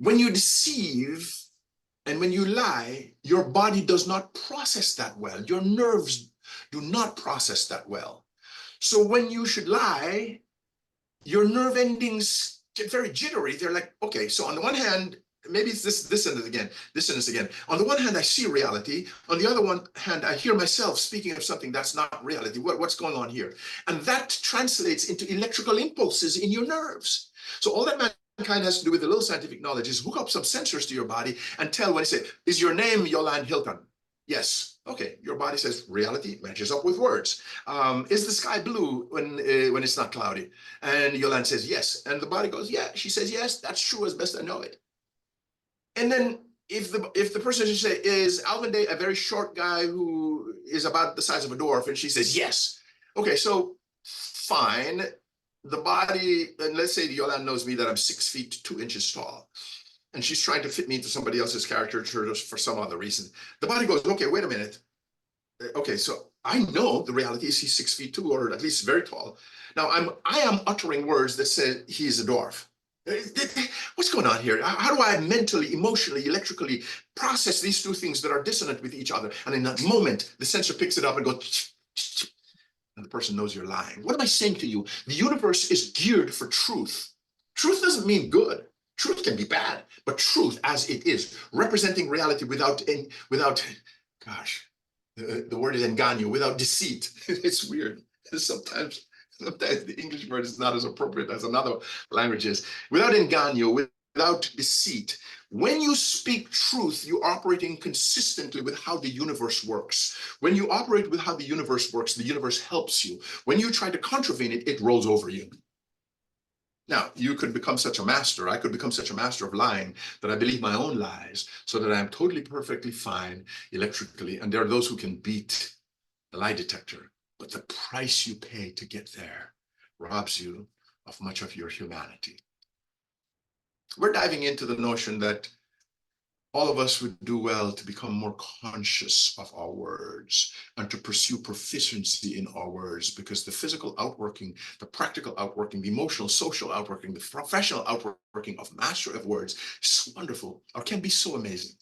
When you deceive and when you lie, your body does not process that well. Your nerves do not process that well. So when you should lie, your nerve endings get very jittery. They're like, okay, so on the one hand, maybe it's this sentence again. On the one hand, I see reality. On the other one hand, I hear myself speaking of something that's not reality. What's going on here? And that translates into electrical impulses in your nerves. So all that mankind has to do with a little scientific knowledge is hook up some sensors to your body and tell when I say, is your name Yolande Hilton? Yes. Okay. Your body says reality matches up with words. Is the sky blue when it's not cloudy? And Yolande says yes. And the body goes, yeah. She says yes. That's true as best I know it. And then if the person should say, is Alvin Day a very short guy who is about the size of a dwarf? And she says yes. Okay. So fine. The body, and let's say Yolande knows me that I'm 6 feet 2 inches tall, and she's trying to fit me into somebody else's caricature for some other reason. The body goes, okay, wait a minute. Okay, so I know the reality is he's 6 feet 2, or at least very tall. Now I am uttering words that say he's a dwarf. What's going on here? How do I mentally, emotionally, electrically process these two things that are dissonant with each other? And in that moment, the sensor picks it up and goes, and the person knows you're lying. What am I saying to you? The universe is geared for truth. Truth doesn't mean good. Truth can be bad, but truth as it is, representing reality without, gosh, the word is engaño, without deceit. It's weird. Sometimes the English word is not as appropriate as another language is. Without engaño, without deceit. When you speak truth, you're operating consistently with how the universe works. When you operate with how the universe works, the universe helps you. When you try to contravene it, it rolls over you. Now, you could become such a master. I could become such a master of lying that I believe my own lies so that I'm totally, perfectly fine electrically. And there are those who can beat the lie detector, but the price you pay to get there robs you of much of your humanity. We're diving into the notion that all of us would do well to become more conscious of our words and to pursue proficiency in our words, because the physical outworking, the practical outworking, the emotional, social outworking, the professional outworking of mastery of words is so wonderful, or can be so amazing.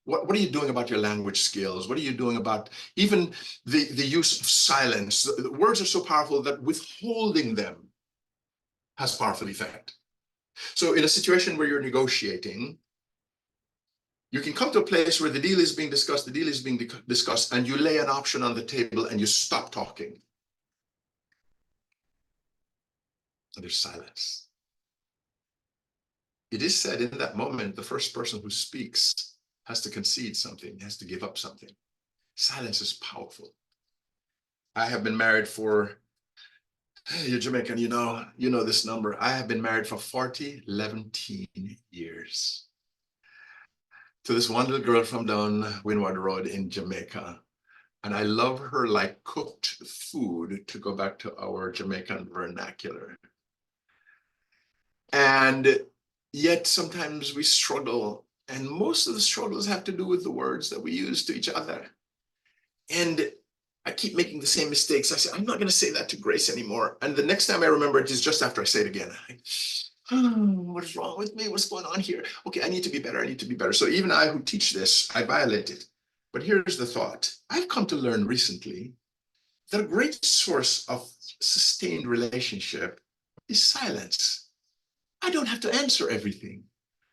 What are you doing about your language skills? What are you doing about even the use of silence? The words are so powerful that withholding them has powerful effect. So in a situation where you're negotiating, you can come to a place where the deal is being discussed, and you lay an option on the table and you stop talking. And there's silence. It is said in that moment, the first person who speaks has to concede something, has to give up something. Silence is powerful. I have been married for, you're Jamaican, you know this number. I have been married for 11 years to this one little girl from down Windward Road in Jamaica. And I love her like cooked food, to go back to our Jamaican vernacular. And yet sometimes we struggle, and most of the struggles have to do with the words that we use to each other. And I keep making the same mistakes. I say, I'm not going to say that to Grace anymore. And the next time I remember it is just after I say it again. What is wrong with me? What's going on here? Okay, I need to be better. I need to be better. So even I who teach this, I violate it. But here's the thought. I've come to learn recently that a great source of sustained relationship is silence. I don't have to answer everything.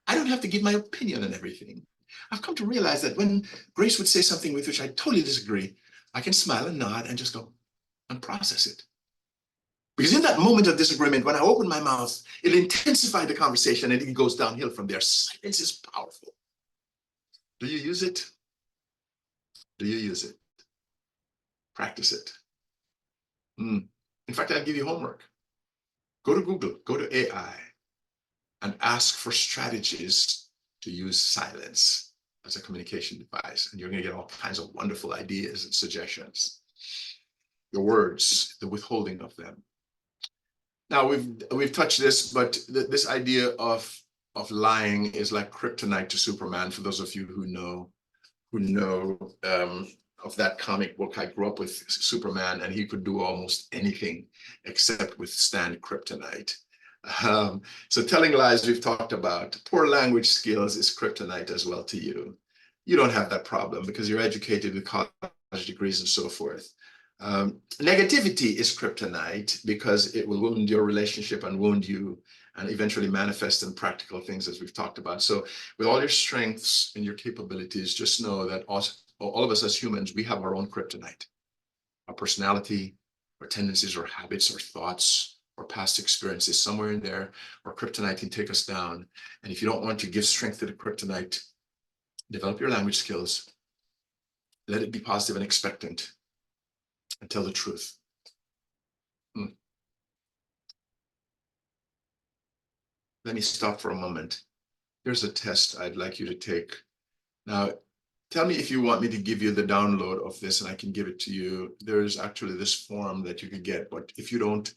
I don't have to give my opinion on everything. I've come to realize that when Grace would say something with which I totally disagree, I can smile and nod and just go and process it. Because in that moment of disagreement, when I open my mouth, it'll intensify the conversation and it goes downhill from there. Silence is powerful. Do you use it? Do you use it? Practice it. In fact, I'll give you homework. Go to Google, go to AI, and ask for strategies to use silence as a communication device. And you're going to get all kinds of wonderful ideas and suggestions. The words, the withholding of them. Now we've touched this, but this idea of lying is like kryptonite to Superman. For those of you who know of that comic book, I grew up with Superman, and he could do almost anything except withstand kryptonite. So telling lies, we've talked about. Poor language skills is kryptonite as well to you. You don't have that problem because you're educated with college degrees and so forth. Negativity is kryptonite because it will wound your relationship and wound you and eventually manifest in practical things, as we've talked about. So with all your strengths and your capabilities, just know that all of us as humans, we have our own kryptonite. Our personality, our tendencies, our habits, our thoughts, or past experiences, somewhere in there, or kryptonite can take us down. And if you don't want to give strength to the kryptonite, develop your language skills. Let it be positive and expectant, and tell the truth. Let me stop for a moment. Here's a test I'd like you to take. Now, tell me if you want me to give you the download of this, and I can give it to you. There's actually this form that you could get, but if you don't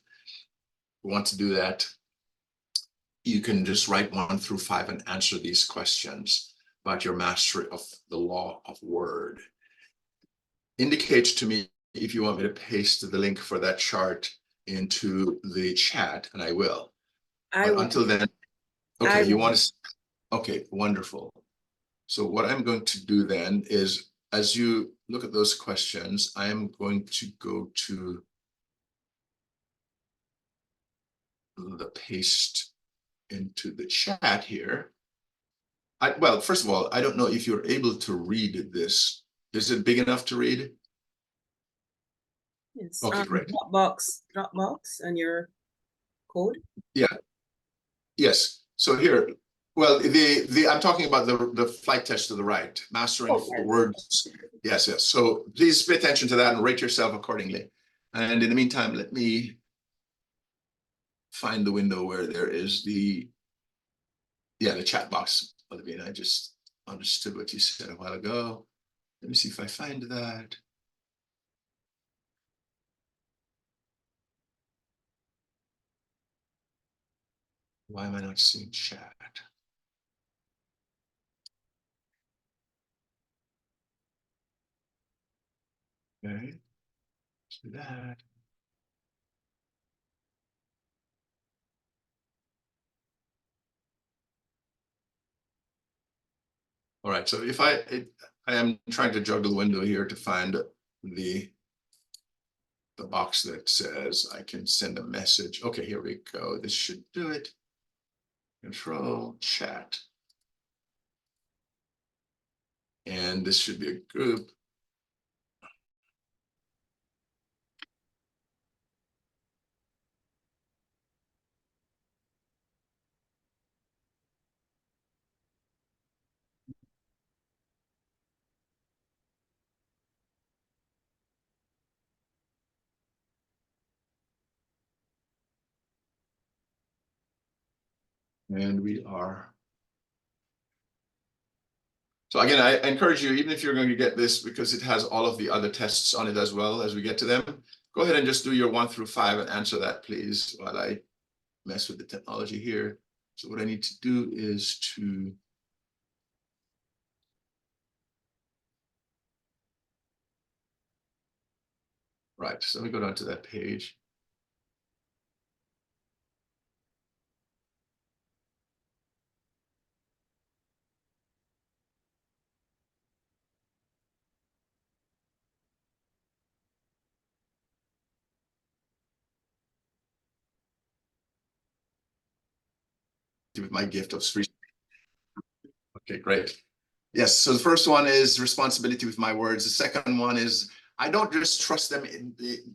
want to do that, you can just write 1 through 5 and answer these questions about your mastery of the law of word. Indicate to me if you want me to paste the link for that chart into the chat, and I will. But until then, okay, you want to, okay, wonderful. So what I'm going to do then is, as you look at those questions, I am going to go to the paste into the chat here. Well, first of all, I don't know if you're able to read this. Is it big enough to read? Yes. Okay, great. Dropbox and your code. Yeah. Yes. So here, well, I'm talking about the flight test to the right, mastering the words. Yes, yes. So please pay attention to that and rate yourself accordingly. And in the meantime, let me find the window where there is the chat box. Olivia, I just understood what you said a while ago. Let me see if I find that. Why am I not seeing chat? Okay, let's do that. All right, so if I am trying to juggle the window here to find the box that says I can send a message. Okay, here we go. This should do it. Control chat. And this should be a group. And we are. So again, I encourage you, even if you're going to get this, because it has all of the other tests on it as well as we get to them, go ahead and just do your 1 through 5 and answer that, please, while I mess with the technology here. So what I need to do is to right. So let me go down to that page. With my gift of free. Okay, great. Yes, so the first one is responsibility with my words. The second one is I don't just trust them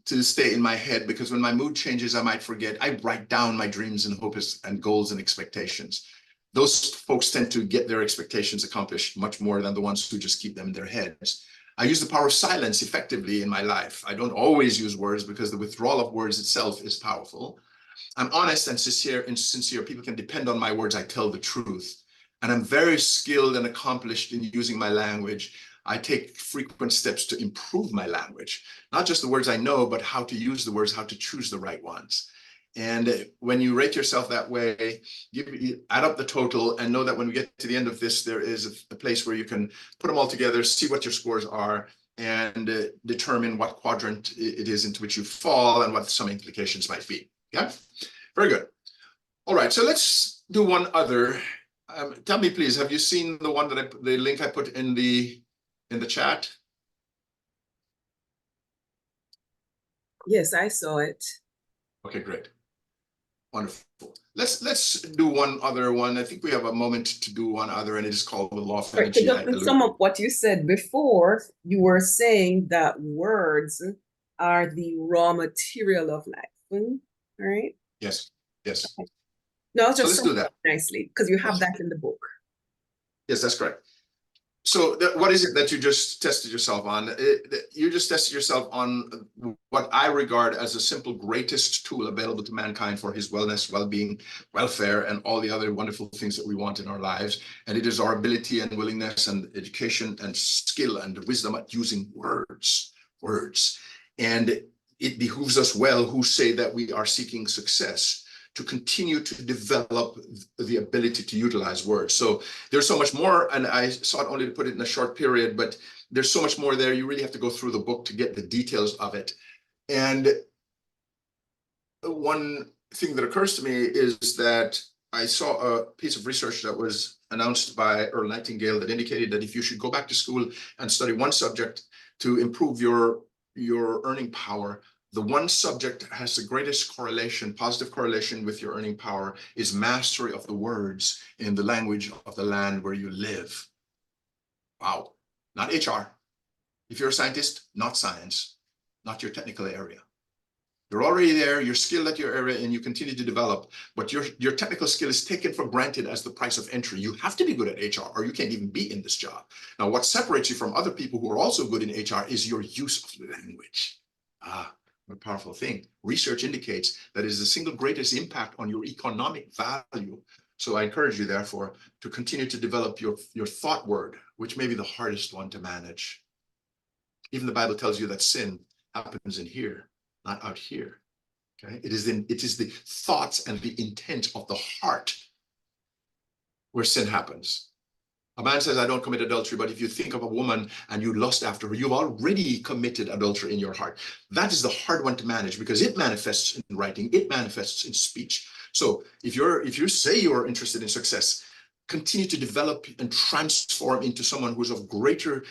to stay in my head, because when my mood changes, I might forget. I write down my dreams and hopes and goals and expectations. Those folks tend to get their expectations accomplished much more than the ones who just keep them in their heads. I use the power of silence effectively in my life. I don't always use words because the withdrawal of words itself is powerful. I'm honest and sincere. People can depend on my words. I tell the truth. And I'm very skilled and accomplished in using my language. I take frequent steps to improve my language, not just the words I know, but how to use the words, how to choose the right ones. And when you rate yourself that way, add up the total and know that when we get to the end of this, there is a place where you can put them all together, see what your scores are, and determine what quadrant it is into which you fall and what some implications might be. Yeah, very good. All right, so let's do one other. Tell me, please, have you seen the one that the link I put in the chat? Yes, I saw it. Okay, great. Wonderful. Let's do one other one. I think we have a moment to do one other, and it is called the law of Right, so energy. just to sum up what you said before, you were saying that words are the raw material of life, right? Yes, yes. Okay. No, So just let's sum do it that. up nicely, because you have that in the book. Yes, that's correct. So what is it that you just tested yourself on? You just tested yourself on what I regard as the simple greatest tool available to mankind for his wellness, well-being, welfare, and all the other wonderful things that we want in our lives. And it is our ability and willingness and education and skill and wisdom at using words. And it behooves us well who say that we are seeking success to continue to develop the ability to utilize words. So there's so much more, and I sought only to put it in a short period, but there's so much more there. You really have to go through the book to get the details of it. And one thing that occurs to me is that I saw a piece of research that was announced by Earl Nightingale that indicated that if you should go back to school and study one subject to improve your earning power, the one subject that has the greatest correlation, positive correlation with your earning power, is mastery of the words in the language of the land where you live. Wow, not HR. If you're a scientist, not science, not your technical area. You're already there, you're skilled at your area, and you continue to develop, but your technical skill is taken for granted as the price of entry. You have to be good at HR or you can't even be in this job. Now, what separates you from other people who are also good in HR is your use of language. Ah, what a powerful thing. Research indicates that it is the single greatest impact on your economic value. So I encourage you, therefore, to continue to develop your thought word, which may be the hardest one to manage. Even the Bible tells you that sin happens in here, not out here. Okay, it is the thoughts and the intent of the heart where sin happens. A man says, I don't commit adultery, but if you think of a woman and you lust after her, you've already committed adultery in your heart. That is the hard one to manage because it manifests in writing, it manifests in speech. So if you say you're interested in success, continue to develop and transform into someone who's of greater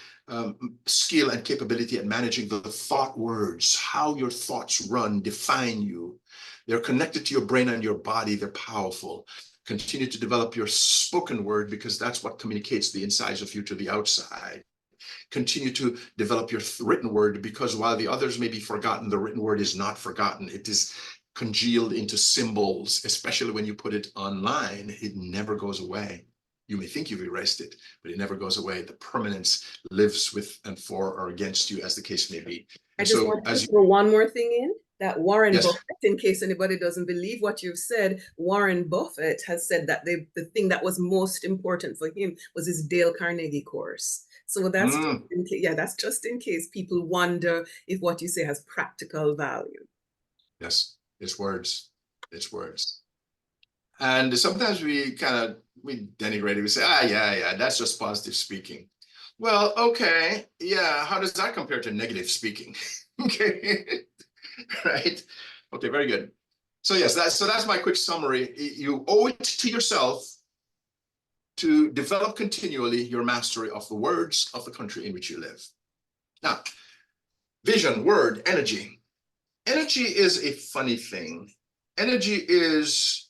skill and capability at managing the thought words, how your thoughts run, define you. They're connected to your brain and your body. They're powerful. Continue to develop your spoken word because that's what communicates the insides of you to the outside. Continue to develop your written word because while the others may be forgotten, the written word is not forgotten. It is congealed into symbols, especially when you put it online. It never goes away. You may think you've erased it, but it never goes away. The permanence lives with and for or against you, as the case may be. I And just so, want to throw one more thing in that Warren yes, Buffett, in case anybody doesn't believe what you've said, Warren Buffett has said that the thing that was most important for him was his Dale Carnegie course. So that's that's just in case people wonder if what you say has practical value. Yes, it's words. It's words. And sometimes we denigrate it. We say, yeah, that's just positive speaking. Well, okay, yeah. How does that compare to negative speaking? Okay, right? Okay, very good. So yes, that's my quick summary. You owe it to yourself to develop continually your mastery of the words of the country in which you live. Now, vision, word, energy. Energy is a funny thing. Energy is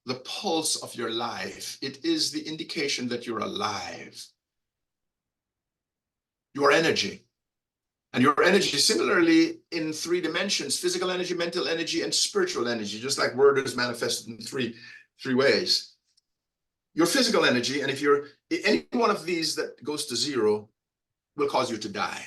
the pulse of your life. It is the indication that you're alive. Your energy. And your energy, similarly, in 3 dimensions, physical energy, mental energy, and spiritual energy, just like word is manifested in three ways. Your physical energy, and if you're any one of these that goes to 0, will cause you to die.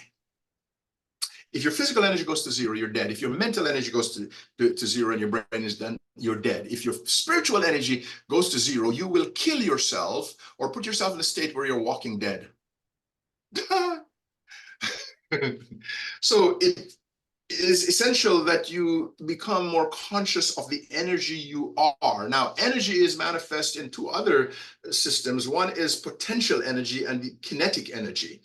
If your physical energy goes to 0, you're dead. If your mental energy goes to 0 and your brain is done, you're dead. If your spiritual energy goes to 0, you will kill yourself or put yourself in a state where you're walking dead. So it is essential that you become more conscious of the energy you are. Now, energy is manifest in 2 other systems. One is potential energy and the kinetic energy.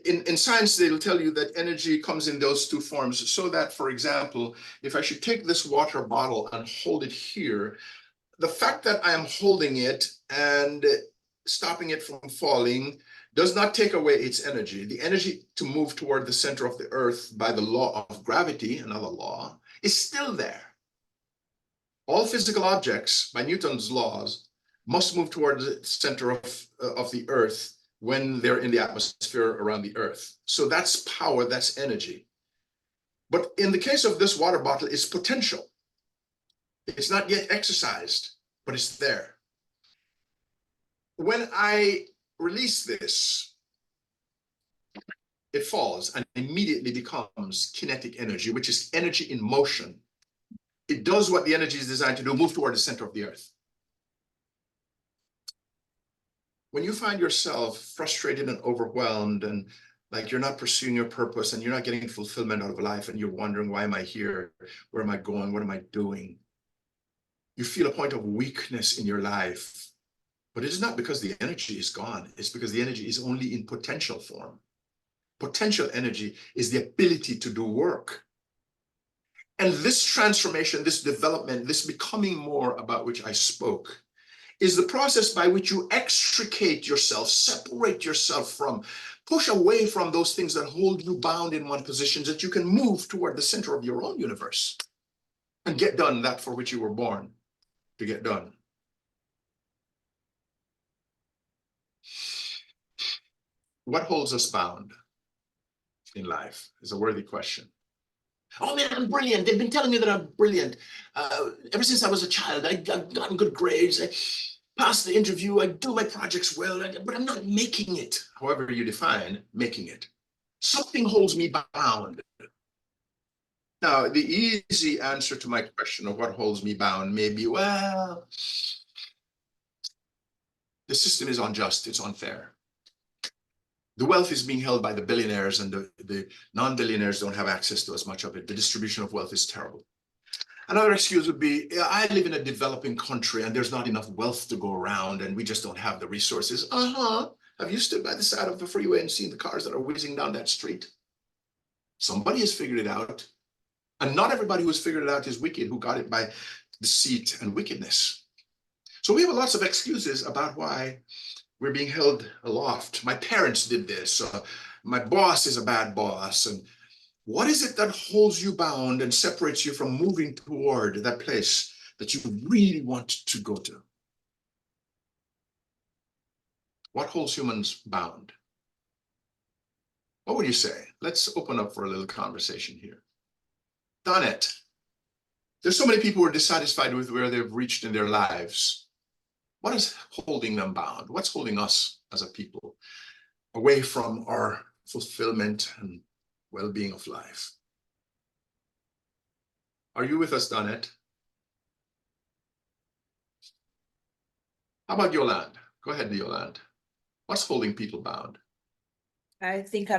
In science, they'll tell you that energy comes in those 2 forms, so that, for example, if I should take this water bottle and hold it here, the fact that I am holding it and stopping it from falling does not take away its energy. The energy to move toward the center of the earth by the law of gravity, another law, is still there. All physical objects, by Newton's laws, must move toward the center of the earth when they're in the atmosphere around the earth. So that's power, that's energy. But in the case of this water bottle, it's potential. It's not yet exercised, but it's there. When I release this, it falls and immediately becomes kinetic energy, which is energy in motion. It does what the energy is designed to do, move toward the center of the earth. When you find yourself frustrated and overwhelmed and like you're not pursuing your purpose and you're not getting fulfillment out of life and you're wondering, why am I here? Where am I going? What am I doing? You feel a point of weakness in your life. But it is not because the energy is gone. It's because the energy is only in potential form. Potential energy is the ability to do work. And this transformation, this development, this becoming more about which I spoke, is the process by which you extricate yourself, separate yourself from, push away from those things that hold you bound in one position, so that you can move toward the center of your own universe and get done that for which you were born to get done. What holds us bound in life is a worthy question. Oh man, I'm brilliant. They've been telling me that I'm brilliant. Ever since I was a child, I've gotten good grades. I passed the interview. I do my projects well, but I'm not making it. However you define making it. Something holds me bound. Now, the easy answer to my question of what holds me bound may be, well, the system is unjust. It's unfair. The wealth is being held by the billionaires and the non-billionaires don't have access to as much of it. The distribution of wealth is terrible. Another excuse would be, "Yeah, I live in a developing country and there's not enough wealth to go around and we just don't have the resources." Have you stood by the side of the freeway and seen the cars that are whizzing down that street? Somebody has figured it out. And not everybody who's figured it out is wicked, who got it by deceit and wickedness. So we have lots of excuses about why we're being held aloft. My parents did this. My boss is a bad boss. And what is it that holds you bound and separates you from moving toward that place that you really want to go to? What holds humans bound? What would you say? Let's open up for a little conversation here. Donette, there's so many people who are dissatisfied with where they've reached in their lives. What is holding them bound? What's holding us as a people away from our fulfillment and well-being of life? Are you with us, Donette? How about Yolande? Go ahead, Yolande. What's holding people bound? I think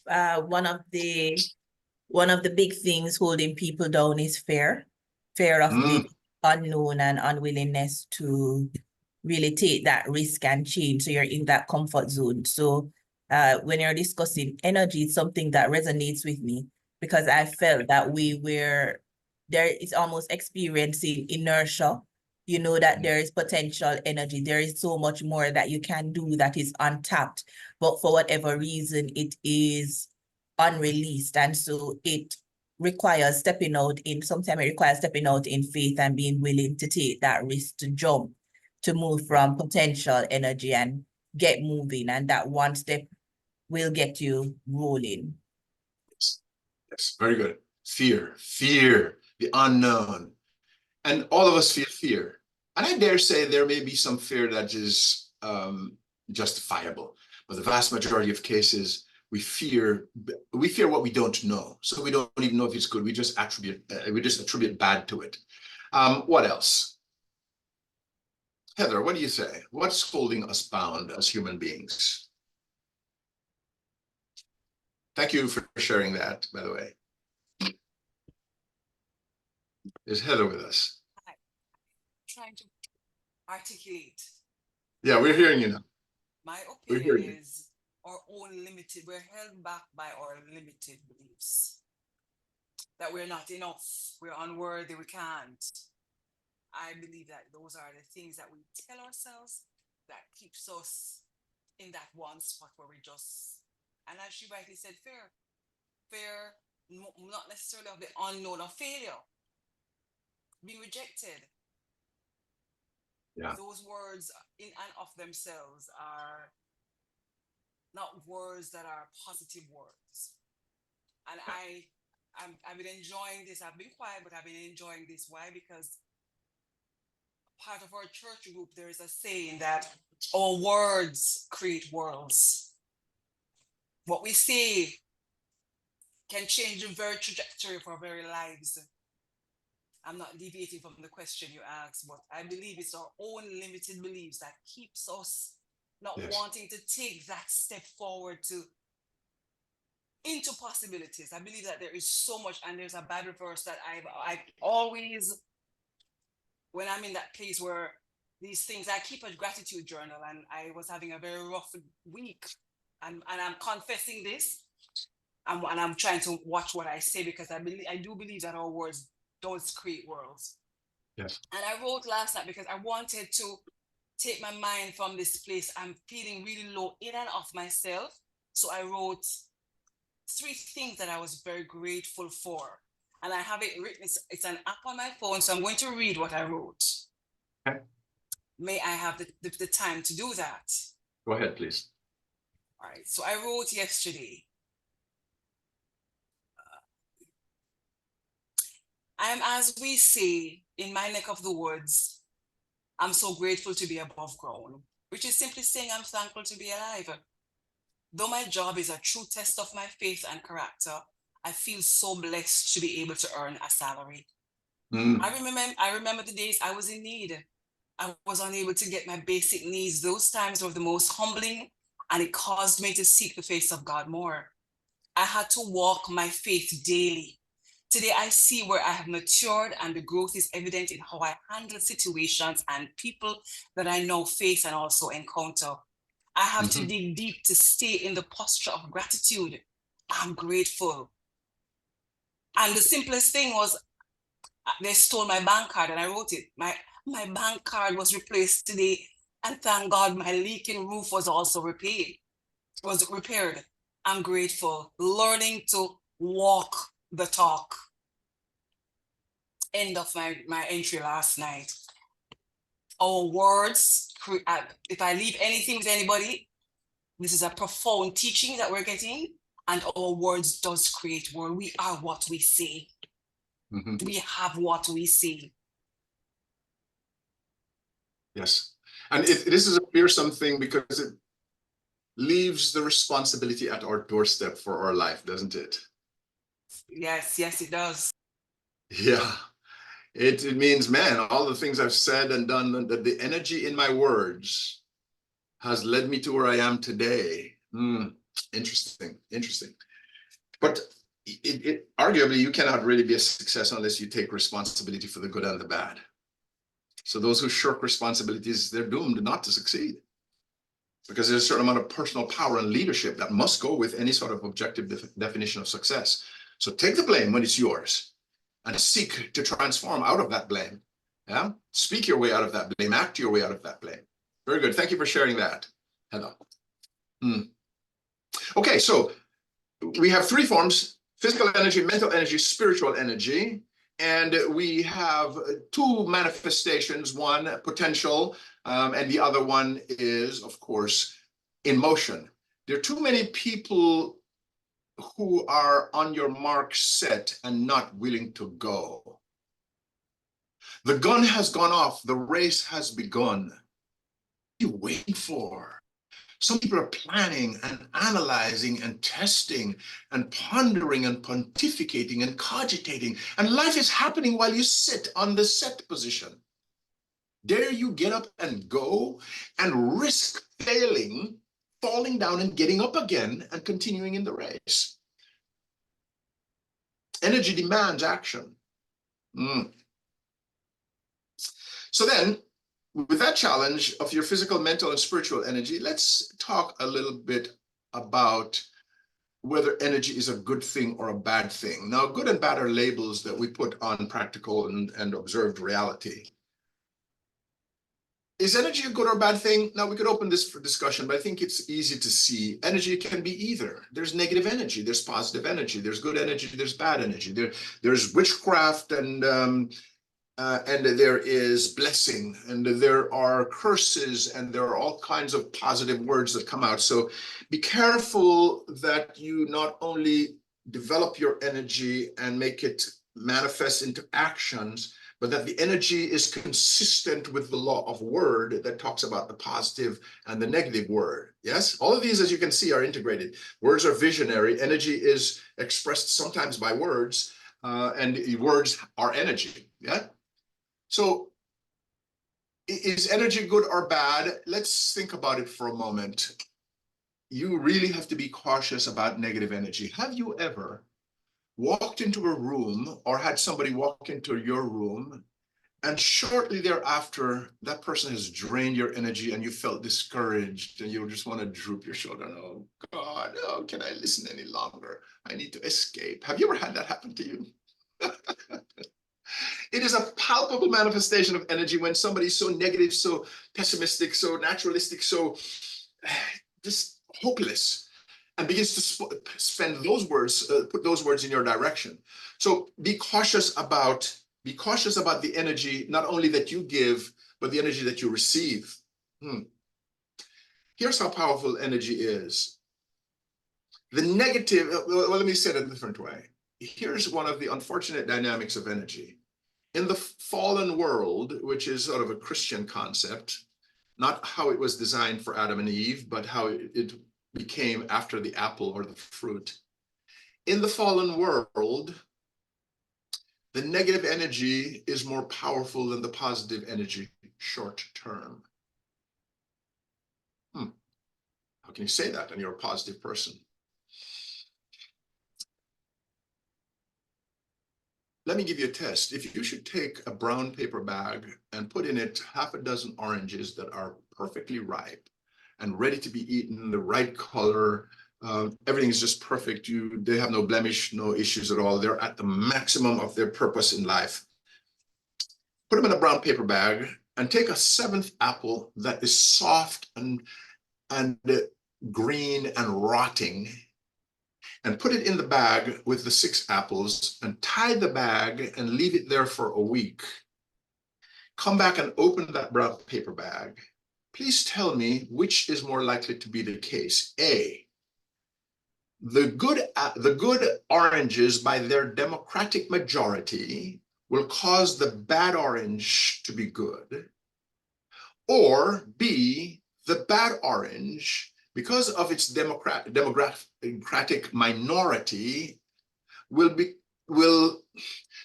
one of the big things holding people down is fear of the unknown and unwillingness to really take that risk and change. So you're in that comfort zone. So when you're discussing energy, it's something that resonates with me because I felt that there is almost experiencing inertia. You know that there is potential energy. There is so much more that you can do that is untapped, but for whatever reason, it is unreleased. And so it requires sometimes it requires stepping out in faith and being willing to take that risk to jump, to move from potential energy and get moving. And that one step will get you rolling. Yes, very good. Fear, the unknown. And all of us feel fear. And I dare say there may be some fear that is justifiable. But the vast majority of cases, we fear what we don't know. So we don't even know if it's good. We just attribute bad to it. What else? Heather, what do you say? What's holding us bound as human beings? Thank you for sharing that, by the way. Is Heather with us? I'm trying to articulate. Yeah, we're hearing you now. My opinion is we're held back by our limited beliefs. That we're not enough, we're unworthy, we can't. I believe that those are the things that we tell ourselves that keeps us in that one spot where we just, and as she rightly said, fear, not necessarily of the unknown or failure, being rejected. Yeah. Those words in and of themselves are not words that are positive words. And I've been enjoying this. I've been quiet, but I've been enjoying this. Why? Because part of our church group, there is a saying that our words create worlds. What we say can change the very trajectory of our very lives. I'm not deviating from the question you asked, but I believe it's our own limited beliefs that keeps us not wanting to take that step forward into possibilities. I believe that there is so much, and there's a Bible verse that I always, when I'm in that place where these things, I keep a gratitude journal, and I was having a very rough week, and I'm confessing this, and I'm trying to watch what I say, because I do believe that our words don't create worlds. Yes. And I wrote last night because I wanted to take my mind from this place. I'm feeling really low in and of myself. So I wrote 3 things that I was very grateful for. And I have it written, it's an app on my phone. So I'm going to read what I wrote. Okay. May I have the time to do that? Go ahead, please. All right. So I wrote yesterday, I'm, as we say in my neck of the woods, I'm so grateful to be above ground, which is simply saying I'm thankful to be alive. Though my job is a true test of my faith and character, I feel so blessed to be able to earn a salary. I remember the days I was in need. I was unable to get my basic needs. Those times were the most humbling, and it caused me to seek the face of God more. I had to walk my faith daily. Today, I see where I have matured, and the growth is evident in how I handle situations and people that I now face and also encounter. I have to dig deep to stay in the posture of gratitude. I'm grateful. And the simplest thing was they stole my bank card, and I wrote it. My bank card was replaced today, and thank God my leaking roof was also repaired. I'm grateful. Learning to walk the talk. End of my entry last night. Our words, if I leave anything with anybody, this is a profound teaching that we're getting, and our words does create world. We are what we say. We have what we say. Yes. And this is a fearsome thing because it leaves the responsibility at our doorstep for our life, doesn't it? Yes, yes, it does. Yeah. It means, man, all the things I've said and done, that the energy in my words has led me to where I am today. Interesting. But arguably, you cannot really be a success unless you take responsibility for the good and the bad. So those who shirk responsibilities, they're doomed not to succeed, because there's a certain amount of personal power and leadership that must go with any sort of objective definition of success. So take the blame when it's yours and seek to transform out of that blame. Yeah, speak your way out of that blame, act your way out of that blame. Very good. Thank you for sharing that, Heather. Okay, so we have three forms: physical energy, mental energy, spiritual energy. And we have two manifestations, one potential, and the other one is, of course, in motion. There are too many people who are on your mark set and not willing to go. The gun has gone off, the race has begun. What are you waiting for? Some people are planning and analyzing and testing and pondering and pontificating and cogitating, and life is happening while you sit on the set position. Dare you get up and go and risk failing, falling down and getting up again and continuing in the race? Energy demands action. So then, with that challenge of your physical, mental, and spiritual energy, let's talk a little bit about whether energy is a good thing or a bad thing. Now, good and bad are labels that we put on practical and observed reality. Is energy a good or bad thing? Now, we could open this for discussion, but I think it's easy to see. Energy can be either. There's negative energy, there's positive energy, there's good energy, there's bad energy. There's witchcraft and there is blessing, and there are curses, and there are all kinds of positive words that come out. So be careful that you not only develop your energy and make it manifest into actions, but that the energy is consistent with the law of word that talks about the positive and the negative word. Yes, all of these, as you can see, are integrated. Words are visionary. Energy is expressed sometimes by words, and words are energy. Yeah. So is energy good or bad? Let's think about it for a moment. You really have to be cautious about negative energy. Have you ever walked into a room or had somebody walk into your room, and shortly thereafter, that person has drained your energy and you felt discouraged and you just want to droop your shoulder? Oh God, oh, can I listen any longer? I need to escape. Have you ever had that happen to you? It is a palpable manifestation of energy when somebody's so negative, so pessimistic, so naturalistic, so just hopeless, and begins to spend those words, put those words in your direction. So be cautious about the energy, not only that you give, but the energy that you receive. Here's how powerful energy is. The negative, well, let me say it a different way. Here's one of the unfortunate dynamics of energy. In the fallen world, which is sort of a Christian concept, not how it was designed for Adam and Eve, but how it became after the apple or the fruit. In the fallen world, the negative energy is more powerful than the positive energy short term. How can you say that? And you're a positive person. let me give you a test. If you should take a brown paper bag and put in it half a dozen oranges that are perfectly ripe and ready to be eaten, the right color, everything is just perfect. They have no blemish, no issues at all. They're at the maximum of their purpose in life. Put them in a brown paper bag and take a seventh apple that is soft and green and rotting, and put it in the bag with the 6 apples and tie the bag and leave it there for a week. Come back and open that brown paper bag. Please tell me which is more likely to be the case. A, the good oranges by their democratic majority will cause the bad orange to be good. Or B, the bad orange, because of its democratic minority, will,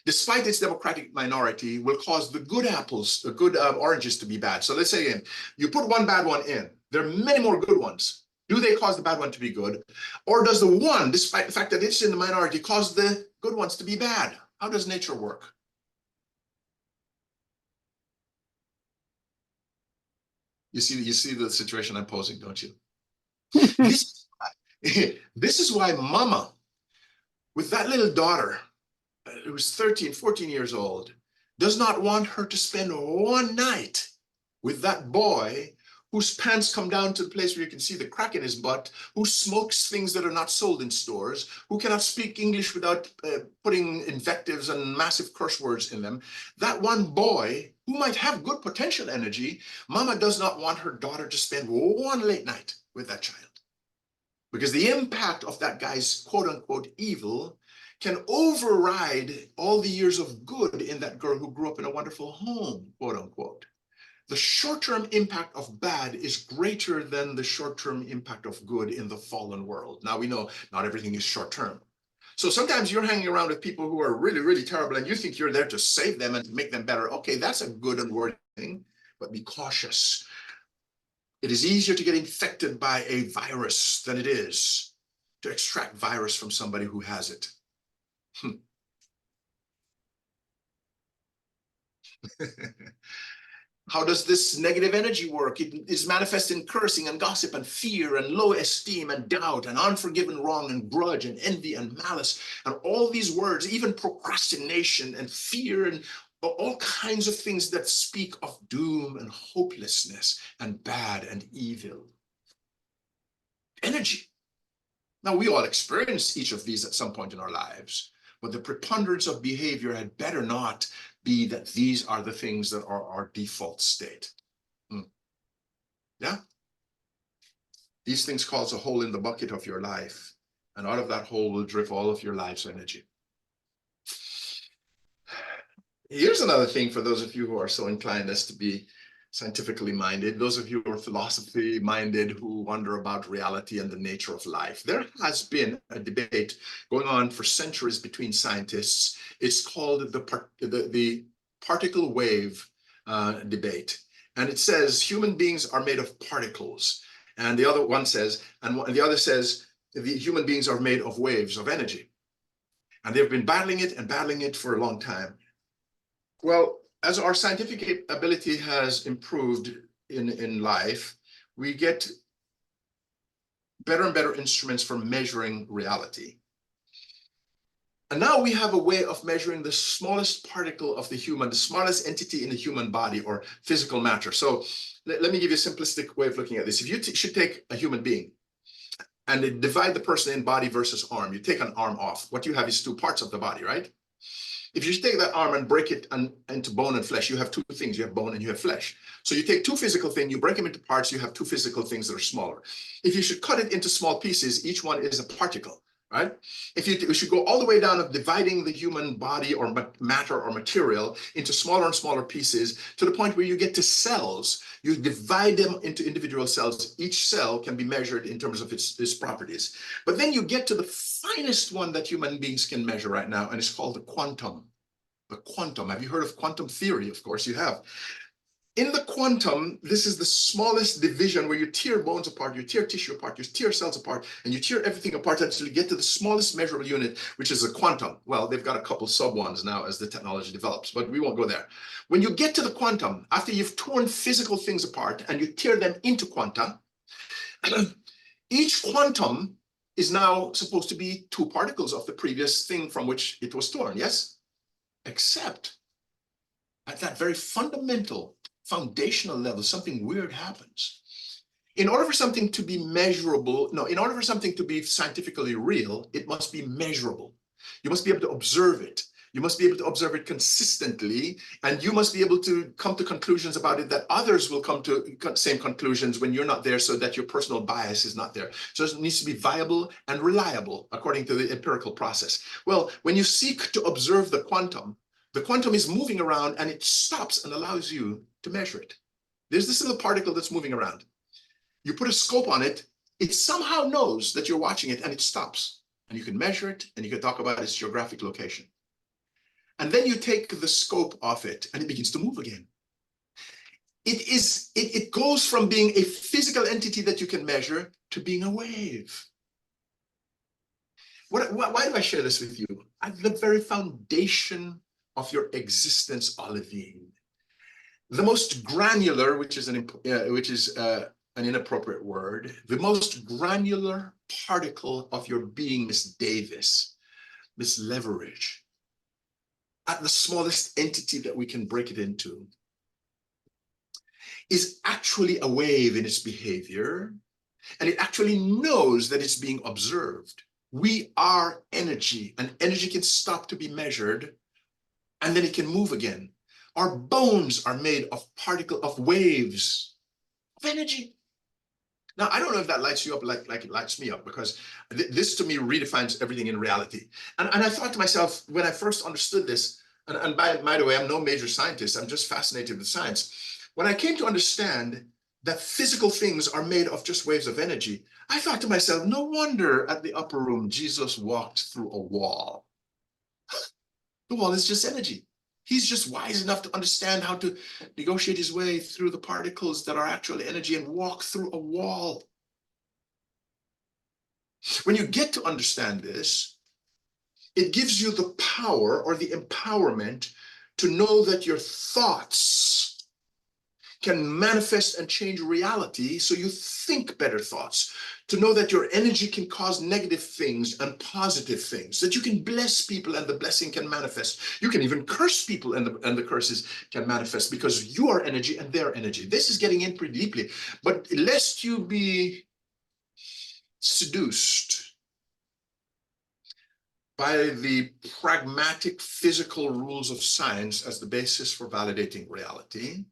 despite its democratic minority, will cause the good apples, the good oranges to be bad. So let's say again, you put one bad one in, there are many more good ones. Do they cause the bad one to be good? Or does the one, despite the fact that it's in the minority, cause the good ones to be bad? How does nature work? You see the situation I'm posing, don't you? this is why mama, with that little daughter, who's 13, 14 years old, does not want her to spend one night with that boy whose pants come down to the place where you can see the crack in his butt, who smokes things that are not sold in stores, who cannot speak English without putting invectives and massive curse words in them. That one boy who might have good potential energy, mama does not want her daughter to spend one late night with that child. Because the impact of that guy's quote unquote evil can override all the years of good in that girl who grew up in a wonderful home, quote unquote. The short-term impact of bad is greater than the short-term impact of good in the fallen world. Now we know not everything is short-term. So sometimes you're hanging around with people who are really, really terrible and you think you're there to save them and to make them better. Okay, that's a good and worthy thing, but be cautious. It is easier to get infected by a virus than it is to extract virus from somebody who has it. How does this negative energy work? It is manifest in cursing and gossip and fear and low esteem and doubt and unforgiven wrong and grudge and envy and malice and all these words, even procrastination and fear and all kinds of things that speak of doom and hopelessness and bad and evil. Energy. Now, we all experience each of these at some point in our lives, but the preponderance of behavior had better not be that these are the things that are our default state. Yeah? These things cause a hole in the bucket of your life, and out of that hole will drip all of your life's energy. Here's another thing for those of you who are so inclined as to be scientifically minded, those of you who are philosophy minded, who wonder about reality and the nature of life. There has been a debate going on for centuries between scientists. It's called the particle wave debate. And it says human beings are made of particles. And the other one says, and the other says, the human beings are made of waves of energy. And they've been battling it for a long time. Well, as our scientific ability has improved in life, we get better and better instruments for measuring reality. And now we have a way of measuring the smallest particle of the smallest entity in the human body or physical matter. So let me give you a simplistic way of looking at this. If you should take a human being and divide the person in body versus arm, you take an arm off. What you have is 2 parts of the body, right? If you take that arm and break it into bone and flesh, you have 2 things. You have bone and you have flesh. So you take 2 physical things, you break them into parts, you have 2 physical things that are smaller. If you should cut it into small pieces, each one is a particle, right? If you should go all the way down of dividing the human body or matter or material into smaller and smaller pieces to the point where you get to cells. You divide them into individual cells. Each cell can be measured in terms of its properties. But then you get to the finest one that human beings can measure right now, and it's called the quantum. The quantum. Have you heard of quantum theory? Of course you have. In the quantum, this is the smallest division where you tear bones apart, you tear tissue apart, you tear cells apart, and you tear everything apart until you get to the smallest measurable unit, which is a quantum. Well, they've got a couple sub ones now as the technology develops, but we won't go there. When you get to the quantum, after you've torn physical things apart and you tear them into quanta, each quantum is now supposed to be two particles of the previous thing from which it was torn, yes? Except at that very fundamental, foundational level, something weird happens. In order for something to be measurable, no, in order for something to be scientifically real, it must be measurable. You must be able to observe it. You must be able to observe it consistently, and you must be able to come to conclusions about it that others will come to same conclusions when you're not there, so that your personal bias is not there. So it needs to be viable and reliable according to the empirical process. Well, when you seek to observe the quantum is moving around and it stops and allows you to measure it. There's this little particle that's moving around. You put a scope on it, it somehow knows that you're watching it and it stops. And you can measure it and you can talk about its geographic location. And then you take the scope off it and it begins to move again. It goes from being a physical entity that you can measure to being a wave. Why do I share this with you? At the very foundation of your existence, Alvin, the most granular, which is an inappropriate word, the most granular particle of your being, Miss Davis, Miss Leverage, at the smallest entity that we can break it into, is actually a wave in its behavior, and it actually knows that it's being observed. We are energy, and energy can stop to be measured, and then it can move again. Our bones are made of waves of energy. Now, I don't know if that lights you up like it lights me up, because this to me redefines everything in reality. And I thought to myself, when I first understood this, and by the way, I'm no major scientist, I'm just fascinated with science. When I came to understand that physical things are made of just waves of energy, I thought to myself, no wonder at the upper room, Jesus walked through a wall. The wall is just energy. He's just wise enough to understand how to negotiate his way through the particles that are actually energy and walk through a wall. When you get to understand this, it gives you the power or the empowerment to know that your thoughts can manifest and change reality, so you think better thoughts, to know that your energy can cause negative things and positive things, that you can bless people and the blessing can manifest. You can even curse people and the curses can manifest, because you are energy and they're energy. This is getting in pretty deeply, but lest you be seduced by the pragmatic physical rules of science as the basis for validating reality,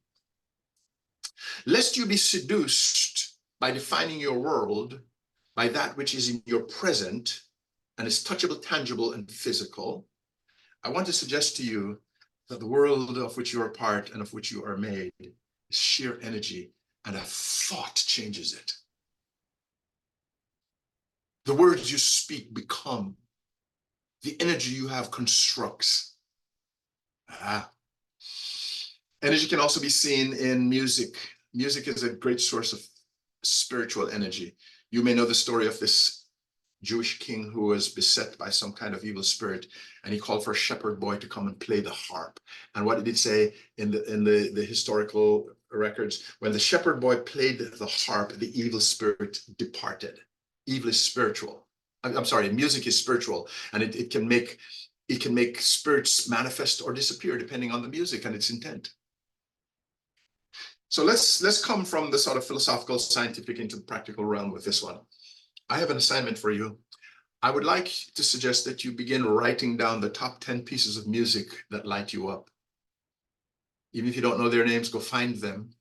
lest you be seduced by defining your world by that which is in your present and is touchable, tangible, and physical, I want to suggest to you that the world of which you are part and of which you are made is sheer energy, and a thought changes it. The words you speak become. The energy you have constructs. Energy can also be seen in music. Music is a great source of spiritual energy. You may know the story of this Jewish king who was beset by some kind of evil spirit, and he called for a shepherd boy to come and play the harp. And what did it say in the historical records? When the shepherd boy played the harp, the evil spirit departed. Evil is spiritual. I'm sorry, music is spiritual, and it can make spirits manifest or disappear depending on the music and its intent. So let's come from the sort of philosophical, scientific into the practical realm with this one. I have an assignment for you. I would like to suggest that you begin writing down the top 10 pieces of music that light you up. Even if you don't know their names, go find them.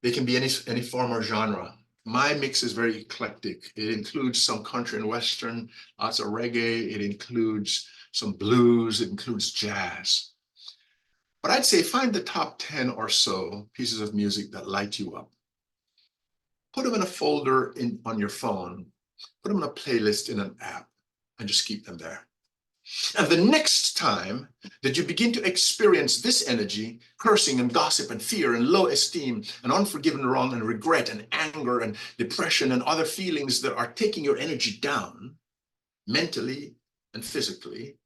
They can be any form or genre. My mix is very eclectic. It includes some country and western, lots of reggae. It includes some blues. It includes jazz. But I'd say find the top 10 or so pieces of music that light you up. Put them in a folder on your phone. Put them in a playlist in an app, and just keep them there. And the next time that you begin to experience this energy, cursing and gossip and fear and low esteem and unforgiven wrong and regret and anger and depression and other feelings that are taking your energy down mentally and physically,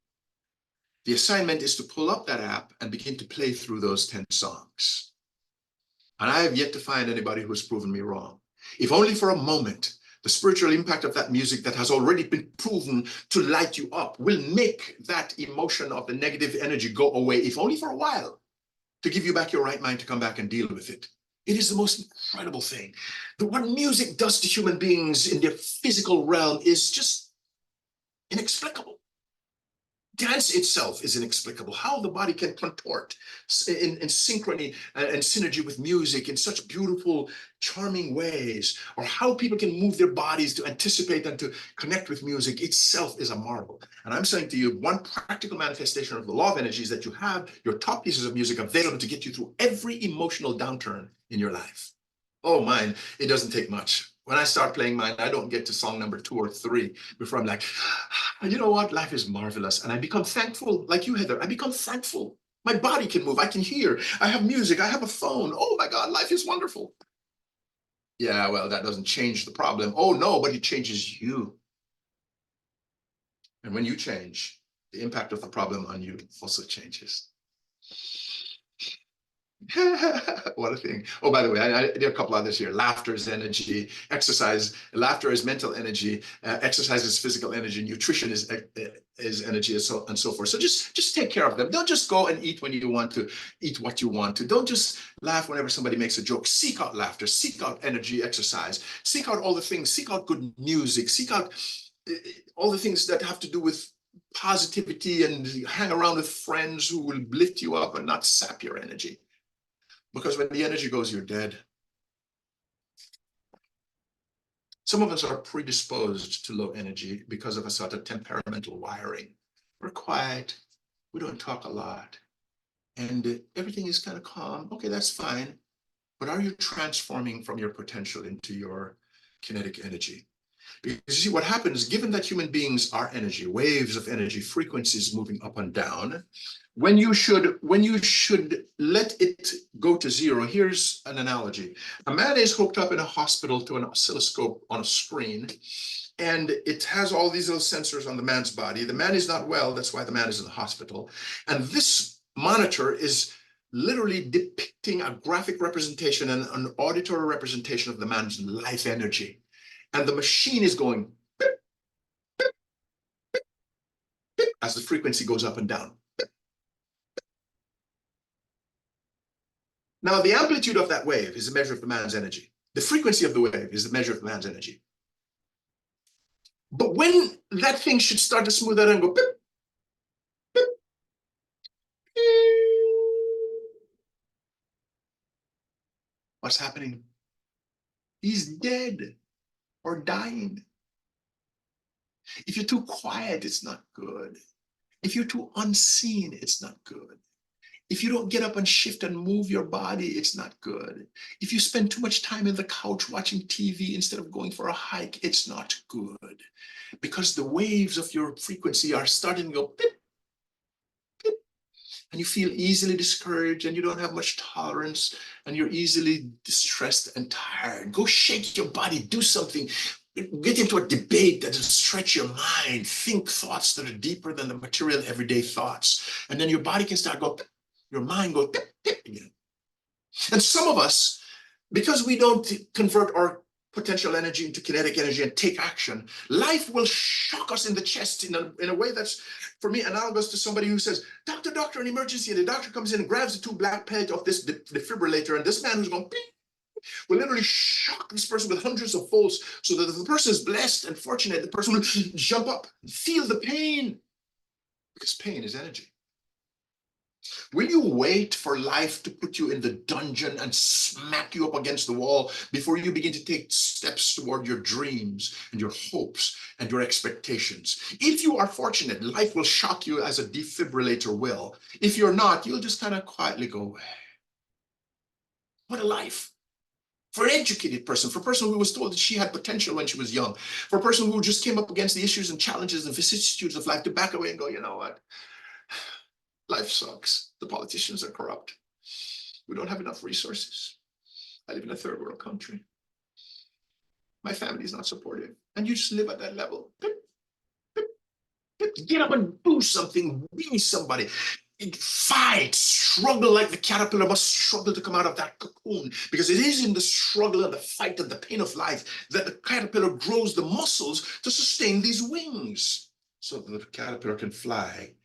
the assignment is to pull up that app and begin to play through those 10 songs. And I have yet to find anybody who has proven me wrong. If only for a moment, the spiritual impact of that music that has already been proven to light you up will make that emotion of the negative energy go away, if only for a while, to give you back your right mind to come back and deal with it. It is the most incredible thing. What music does to human beings in their physical realm is just inexplicable. Dance itself is inexplicable. How the body can contort in synchrony and synergy with music in such beautiful, charming ways, or how people can move their bodies to anticipate and to connect with music itself is a marvel. And I'm saying to you, one practical manifestation of the law of energy is that you have your top pieces of music available to get you through every emotional downturn in your life. Oh, mine, it doesn't take much. When I start playing mine, I don't get to song number 2 or 3 before I'm like, you know what? Life is marvelous. And I become thankful, like you, Heather. I become thankful. My body can move. I can hear. I have music. I have a phone. Oh my God, life is wonderful. Yeah, well, that doesn't change the problem. Oh no, but it changes you. And when you change, the impact of the problem on you also changes. What a thing. Oh, by the way, I did a couple others here. Laughter is energy, exercise. Laughter is mental energy, exercise is physical energy, nutrition is energy, and so forth. So just take care of them. Don't just go and eat when you want to, eat what you want to. Don't just laugh whenever somebody makes a joke. Seek out laughter, seek out energy, exercise, seek out all the things, seek out good music, seek out all the things that have to do with positivity, and hang around with friends who will lift you up and not sap your energy. Because when the energy goes, you're dead. Some of us are predisposed to low energy because of a sort of temperamental wiring. We're quiet, we don't talk a lot, and everything is kind of calm. Okay, that's fine. But are you transforming from your potential into your kinetic energy? Because you see what happens, given that human beings are energy, waves of energy, frequencies moving up and down, when you should let it go to zero, here's an analogy. A man is hooked up in a hospital to an oscilloscope on a screen, and it has all these little sensors on the man's body. The man is not well, that's why the man is in the hospital. And this monitor is literally depicting a graphic representation and an auditory representation of the man's life energy. And the machine is going beep, beep, beep, beep, as the frequency goes up and down. Now, the amplitude of that wave is a measure of the man's energy. The frequency of the wave is the measure of the man's energy. But when that thing should start to smooth out and go beep, beep, beep, what's happening? He's dead or dying. If you're too quiet, it's not good. If you're too unseen, it's not good. If you don't get up and shift and move your body, it's not good. If you spend too much time in the couch watching TV instead of going for a hike, it's not good. Because the waves of your frequency are starting to go beep, beep, and you feel easily discouraged, and you don't have much tolerance, and you're easily distressed and tired. Go shake your body, do something. Get into a debate that will stretch your mind. Think thoughts that are deeper than the material everyday thoughts. And then your body can start going, your mind goes dip, dip again. And some of us, because we don't convert our potential energy into kinetic energy and take action, life will shock us in the chest in a way that's, for me, analogous to somebody who says, doctor, an emergency. And the doctor comes in and grabs the 2 black pads of this defibrillator, and this man who's going, beep, will literally shock this person with hundreds of volts, so that if the person is blessed and fortunate, the person will jump up and feel the pain, because pain is energy. Will you wait for life to put you in the dungeon and smack you up against the wall before you begin to take steps toward your dreams and your hopes and your expectations? If you are fortunate, life will shock you as a defibrillator will. If you're not, you'll just kind of quietly go away. What a life. For an educated person, for a person who was told that she had potential when she was young, for a person who just came up against the issues and challenges and vicissitudes of life to back away and go, you know what? Life sucks. The politicians are corrupt. We don't have enough resources. I live in a third world country. My family is not supportive. And you just live at that level. Get up and do something. Be somebody. Fight, struggle like the caterpillar must struggle to come out of that cocoon, because it is in the struggle and the fight and the pain of life that the caterpillar grows the muscles to sustain these wings so that the caterpillar can fly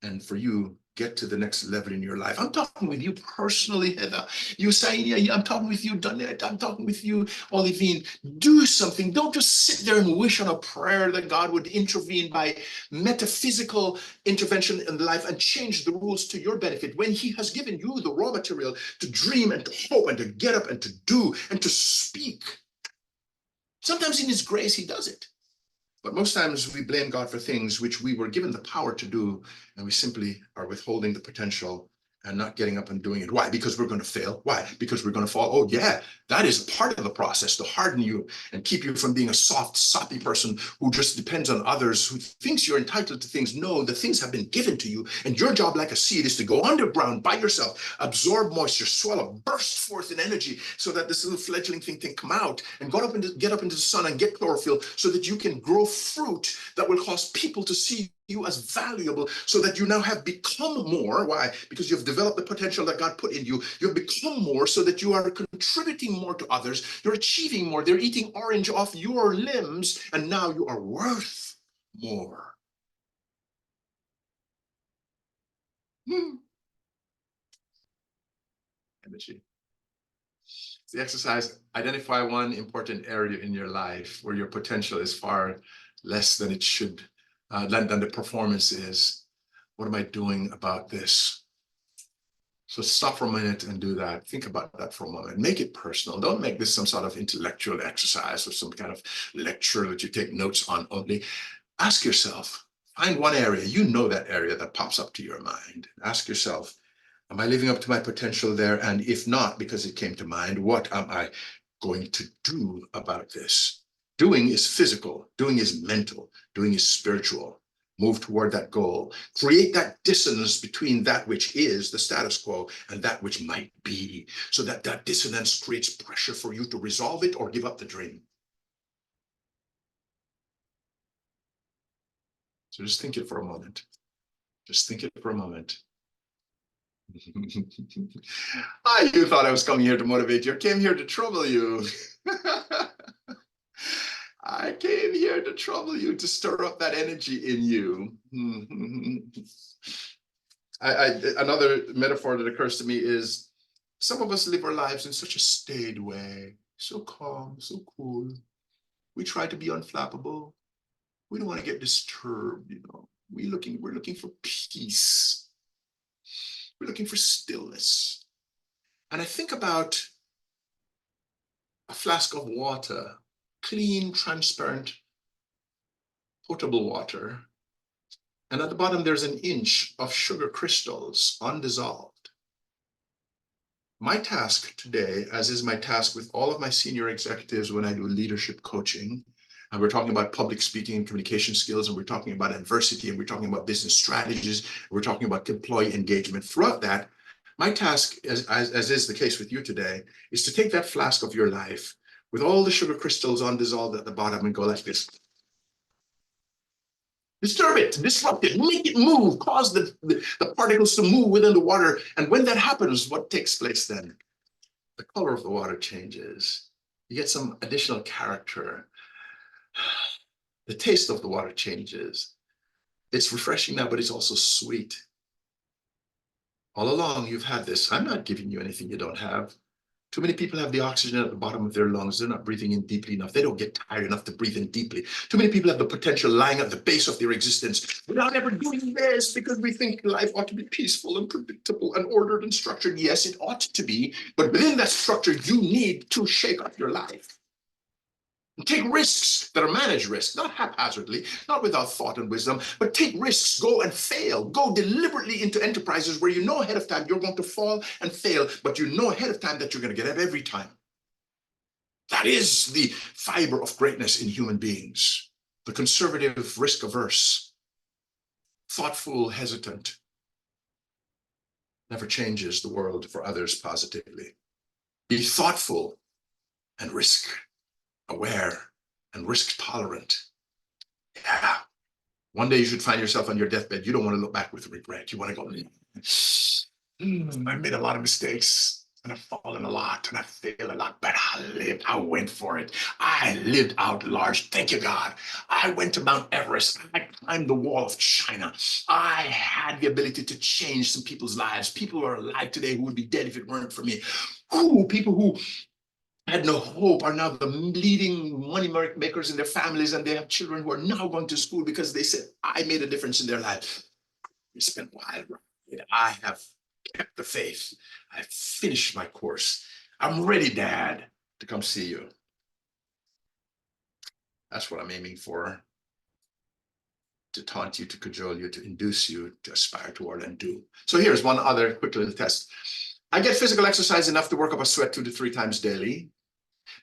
and for you get to the next level in your life. I'm talking with you personally, Heather. You Sainia, I'm talking with you, Donette. I'm talking with you, Olivine. Do something. Don't just sit there and wish on a prayer that God would intervene by metaphysical intervention in life and change the rules to your benefit when he has given you the raw material to dream and to hope and to get up and to do and to speak. Sometimes in his grace, he does it. But most times we blame God for things which we were given the power to do, and we simply are withholding the potential and not getting up and doing it. Why? Because we're going to fail. Why? Because we're going to fall. Oh, yeah, that is part of the process to harden you and keep you from being a soft, soppy person who just depends on others, who thinks you're entitled to things. No, the things have been given to you, and your job, like a seed, is to go underground by yourself, absorb moisture, swell up, burst forth in energy so that this little fledgling thing can come out and get up into the sun and get chlorophyll so that you can grow fruit that will cause people to see you as valuable, so that you now have become more. Why? Because you've developed the potential that God put in you. You've become more so that you are contributing more to others. You're achieving more. They're eating orange off your limbs, and now you are worth more. Energy. It's the exercise. Identify one important area in your life where your potential is far less than it should, than the performance is. What am I doing about this? So stop for a minute and do that. Think about that for a moment. Make it personal. Don't make this some sort of intellectual exercise or some kind of lecture that you take notes on only. Ask yourself, find one area, you know that area that pops up to your mind. Ask yourself, am I living up to my potential there? And if not, because it came to mind, what am I going to do about this? Doing is physical, doing is mental, doing is spiritual. Move toward that goal. Create that dissonance between that which is the status quo and that which might be, so that that dissonance creates pressure for you to resolve it or give up the dream. So just think it for a moment. Just think it for a moment. You thought I was coming here to motivate you. I came here to trouble you. I came here to trouble you, to stir up that energy in you. Another metaphor that occurs to me is some of us live our lives in such a staid way, so calm, so cool. We try to be unflappable. We don't want to get disturbed, you know. We're looking for peace. We're looking for stillness. And I think about a flask of water, clean, transparent, potable water. And at the bottom, there's an inch of sugar crystals, undissolved. My task today, as is my task with all of my senior executives when I do leadership coaching, and we're talking about public speaking and communication skills, and we're talking about adversity, and we're talking about business strategies, and we're talking about employee engagement. Throughout that, my task, as is the case with you today, is to take that flask of your life with all the sugar crystals undissolved at the bottom and go like this. Disturb it, disrupt it, make it move, cause the particles to move within the water. And when that happens, what takes place then? The color of the water changes. You get some additional character. The taste of the water changes. It's refreshing now, but it's also sweet. All along, you've had this. I'm not giving you anything you don't have. Too many people have the oxygen at the bottom of their lungs. They're not breathing in deeply enough. They don't get tired enough to breathe in deeply. Too many people have the potential lying at the base of their existence without ever doing this, because we think life ought to be peaceful and predictable and ordered and structured. Yes, it ought to be. But within that structure, you need to shake up your life. Take risks that are managed risks, not haphazardly, not without thought and wisdom, but take risks, go and fail, go deliberately into enterprises where you know ahead of time you're going to fall and fail, but you know ahead of time that you're going to get up every time. That is the fiber of greatness in human beings. The conservative, risk-averse, thoughtful, hesitant, never changes the world for others positively. Be thoughtful and risk-aware and risk-tolerant. Yeah. One day you should find yourself on your deathbed. You don't want to look back with regret. You want to go, I made a lot of mistakes. And I've fallen a lot and I failed a lot, but I lived. I went for it. I lived out large. Thank you, God. I went to Mount Everest. I climbed the wall of China. I had the ability to change some people's lives. People are alive today who would be dead if it weren't for me. People who had no hope are now the leading money makers in their families, and they have children who are now going to school because they said, I made a difference in their life. It's been wild. I have kept the faith. I've finished my course. I'm ready, Dad, to come see you. That's what I'm aiming for. To taunt you, to cajole you, to induce you to aspire toward and do. So here's one other quick little test. I get physical exercise enough to work up a sweat 2 to 3 times daily.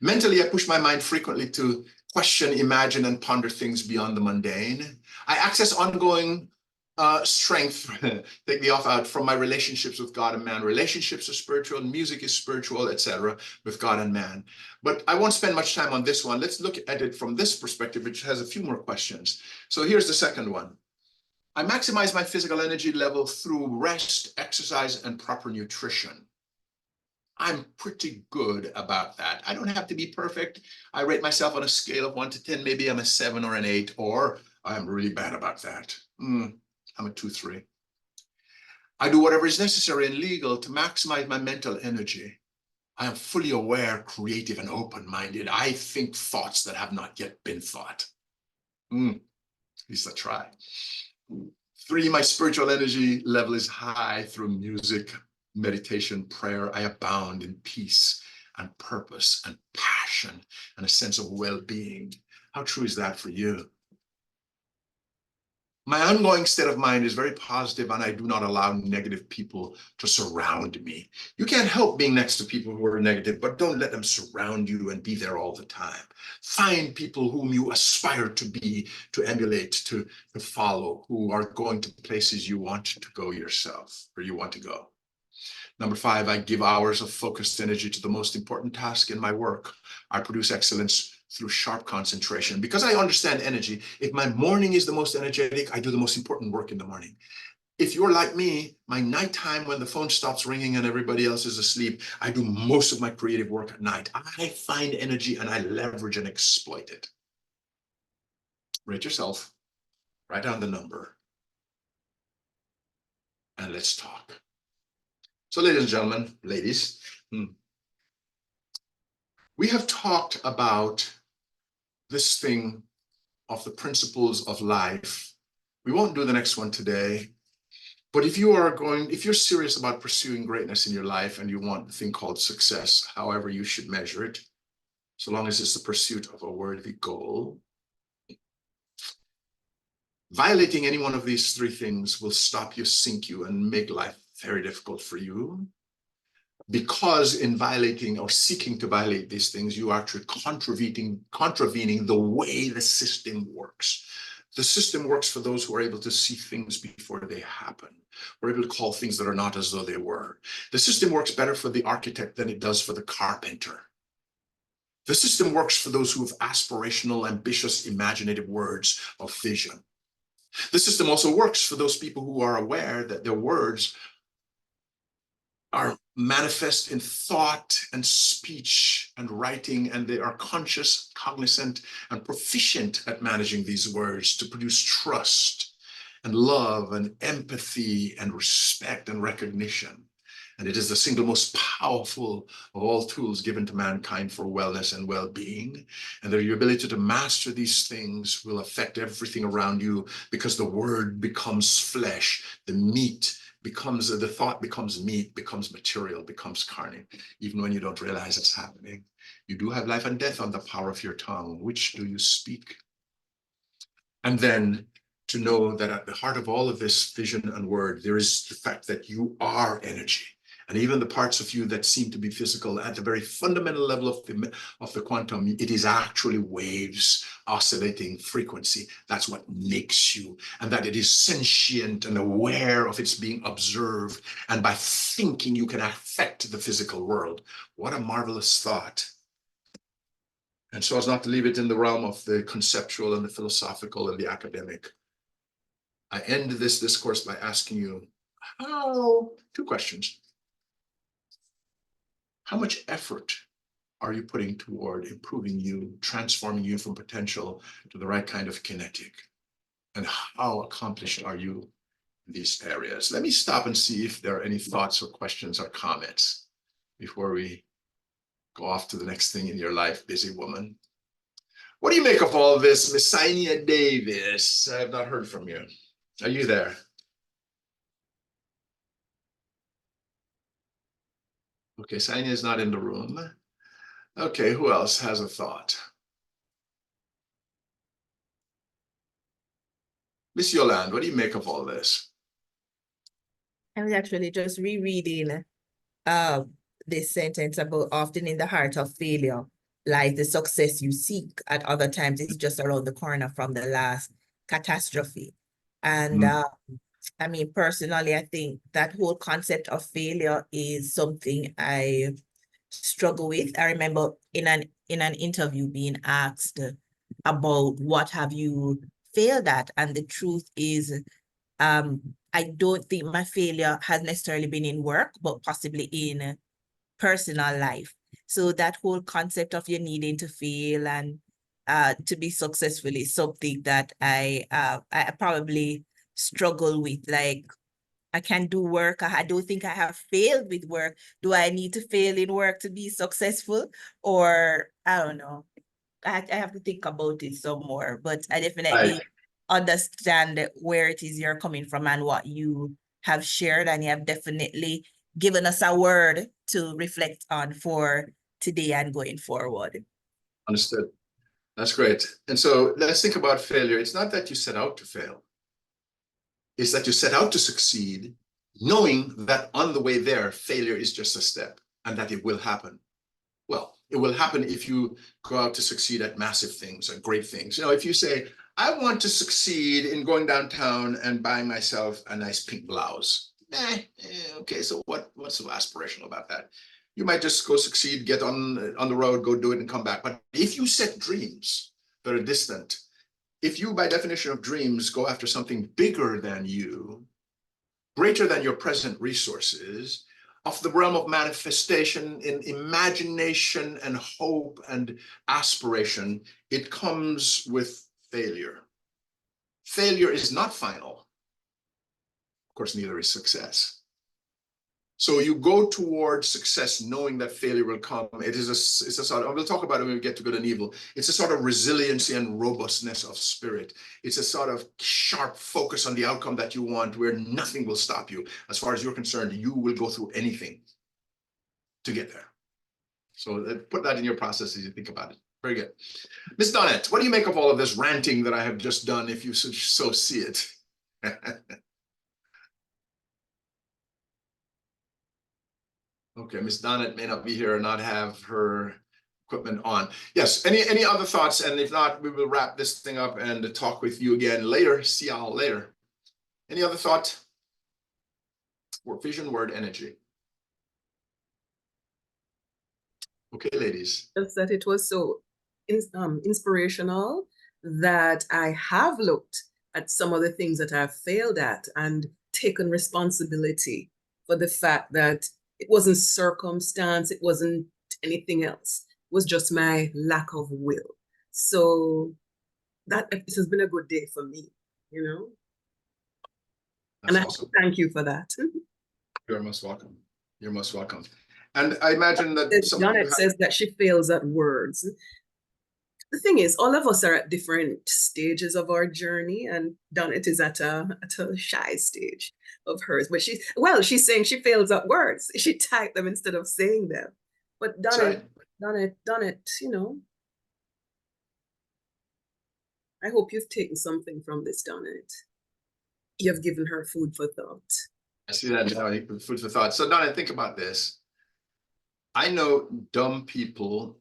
Mentally, I push my mind frequently to question, imagine, and ponder things beyond the mundane. I access ongoing strength, take the off out, from my relationships with God and man. Relationships are spiritual, music is spiritual, etc., with God and man. But I won't spend much time on this one. Let's look at it from this perspective, which has a few more questions. So here's the second one. I maximize my physical energy level through rest, exercise, and proper nutrition. I'm pretty good about that. I don't have to be perfect. I rate myself on a scale of 1 to 10. Maybe I'm a 7 or an 8, or I'm really bad about that. I'm a 2, 3. I do whatever is necessary and legal to maximize my mental energy. I am fully aware, creative, and open-minded. I think thoughts that have not yet been thought. At least I try. 3, my spiritual energy level is high through music, meditation, prayer. I abound in peace and purpose and passion and a sense of well-being. How true is that for you? My ongoing state of mind is very positive, and I do not allow negative people to surround me. You can't help being next to people who are negative, but don't let them surround you and be there all the time. Find people whom you aspire to be, to emulate, to follow, who are going to places you want to go yourself, or you want to go. Number 5, I give hours of focused energy to the most important task in my work. I produce excellence through sharp concentration. Because I understand energy, if my morning is the most energetic, I do the most important work in the morning. If you're like me, my nighttime, when the phone stops ringing and everybody else is asleep, I do most of my creative work at night. I find energy and I leverage and exploit it. Rate yourself, write down the number, and let's talk. So ladies and gentlemen, ladies, we have talked about this thing of the principles of life. We won't do the next one today, but if you're serious about pursuing greatness in your life and you want a thing called success, however you should measure it, so long as it's the pursuit of a worthy goal, violating any one of these 3 things will stop you, sink you, and make life very difficult for you. Because in violating or seeking to violate these things, you are actually contravening the way the system works. The system works for those who are able to see things before they happen. We're able to call things that are not as though they were. The system works better for the architect than it does for the carpenter. The system works for those who have aspirational, ambitious, imaginative words of vision. The system also works for those people who are aware that their words are manifest in thought and speech and writing, and they are conscious, cognizant, and proficient at managing these words to produce trust and love and empathy and respect and recognition. And it is the single most powerful of all tools given to mankind for wellness and well-being. And your ability to master these things will affect everything around you, because the word becomes flesh, the thought becomes meat, becomes material, becomes carne, even when you don't realize it's happening. You do have life and death on the power of your tongue. Which do you speak? And then to know that at the heart of all of this vision and word, there is the fact that you are energy. And even the parts of you that seem to be physical, at the very fundamental level of the quantum, it is actually waves oscillating frequency. That's what makes you, and that it is sentient and aware of its being observed. And by thinking, you can affect the physical world. What a marvelous thought. And so as not to leave it in the realm of the conceptual and the philosophical and the academic, I end this discourse by asking you, two questions. How much effort are you putting toward improving you, transforming you from potential to the right kind of kinetic? And how accomplished are you in these areas? Let me stop and see if there are any thoughts or questions or comments before we go off to the next thing in your life, busy woman. What do you make of all of this, Miss Sainia Davis? I have not heard from you. Are you there? Okay, Sainia is not in the room. Okay, who else has a thought? Miss Yolande, what do you make of all this? I was actually just rereading this sentence about often in the heart of failure lies the success you seek. At other times, it's just around the corner from the last catastrophe. And I mean, personally, I think that whole concept of failure is something I struggle with. I remember in an interview being asked about what have you failed at, and the truth is, I don't think my failure has necessarily been in work, but possibly in personal life. So that whole concept of you needing to fail and to be successful is something that I probably struggle with. Like, I can do work. I don't think I have failed with work. Do I need to fail in work to be successful? Or I don't know. I have to think about it some more, but I definitely understand where it is you're coming from and what you have shared, and you have definitely given us a word to reflect on for today and going forward. Understood. That's great. And so let's think about failure. It's not that you set out to fail. It's that you set out to succeed, knowing that on the way there, failure is just a step and that it will happen. Well, it will happen if you go out to succeed at massive things and great things. You know, if you say, I want to succeed in going downtown and buying myself a nice pink blouse. Okay, so what's so aspirational about that? You might just go succeed, get on the road, go do it and come back. But if you set dreams that are distant, if you, by definition of dreams, go after something bigger than you, greater than your present resources, of the realm of manifestation in imagination and hope and aspiration, it comes with failure. Failure is not final. Of course, neither is success. So you go towards success knowing that failure will come. It's a sort of, we'll talk about it when we get to good and evil. It's a sort of resiliency and robustness of spirit. It's a sort of sharp focus on the outcome that you want, where nothing will stop you. As far as you're concerned, you will go through anything to get there. So put that in your process as you think about it. Very good. Ms. Donette, what do you make of all of this ranting that I have just done, if you so see it? Okay, Ms. Donnet may not be here or not have her equipment on. Yes, any other thoughts? And if not, we will wrap this thing up and talk with you again later. See y'all later. Any other thought? Word vision, word energy. Okay, ladies. Just that it was so inspirational that I have looked at some of the things that I've failed at and taken responsibility for the fact that it wasn't circumstance, it wasn't anything else. It was just my lack of will. So this has been a good day for me, you know? That's and awesome. I thank you for that. You're most welcome. You're most welcome. And I imagine that some of you Janet says that she fails at words. The thing is, all of us are at different stages of our journey, and Donnet is at a shy stage of hers. But she's saying she fails at words. She typed them instead of saying them. But Donnet, you know, I hope you've taken something from this, Donnet. You've given her food for thought. I see that now. Food for thought. So Donna, think about this. I know dumb people,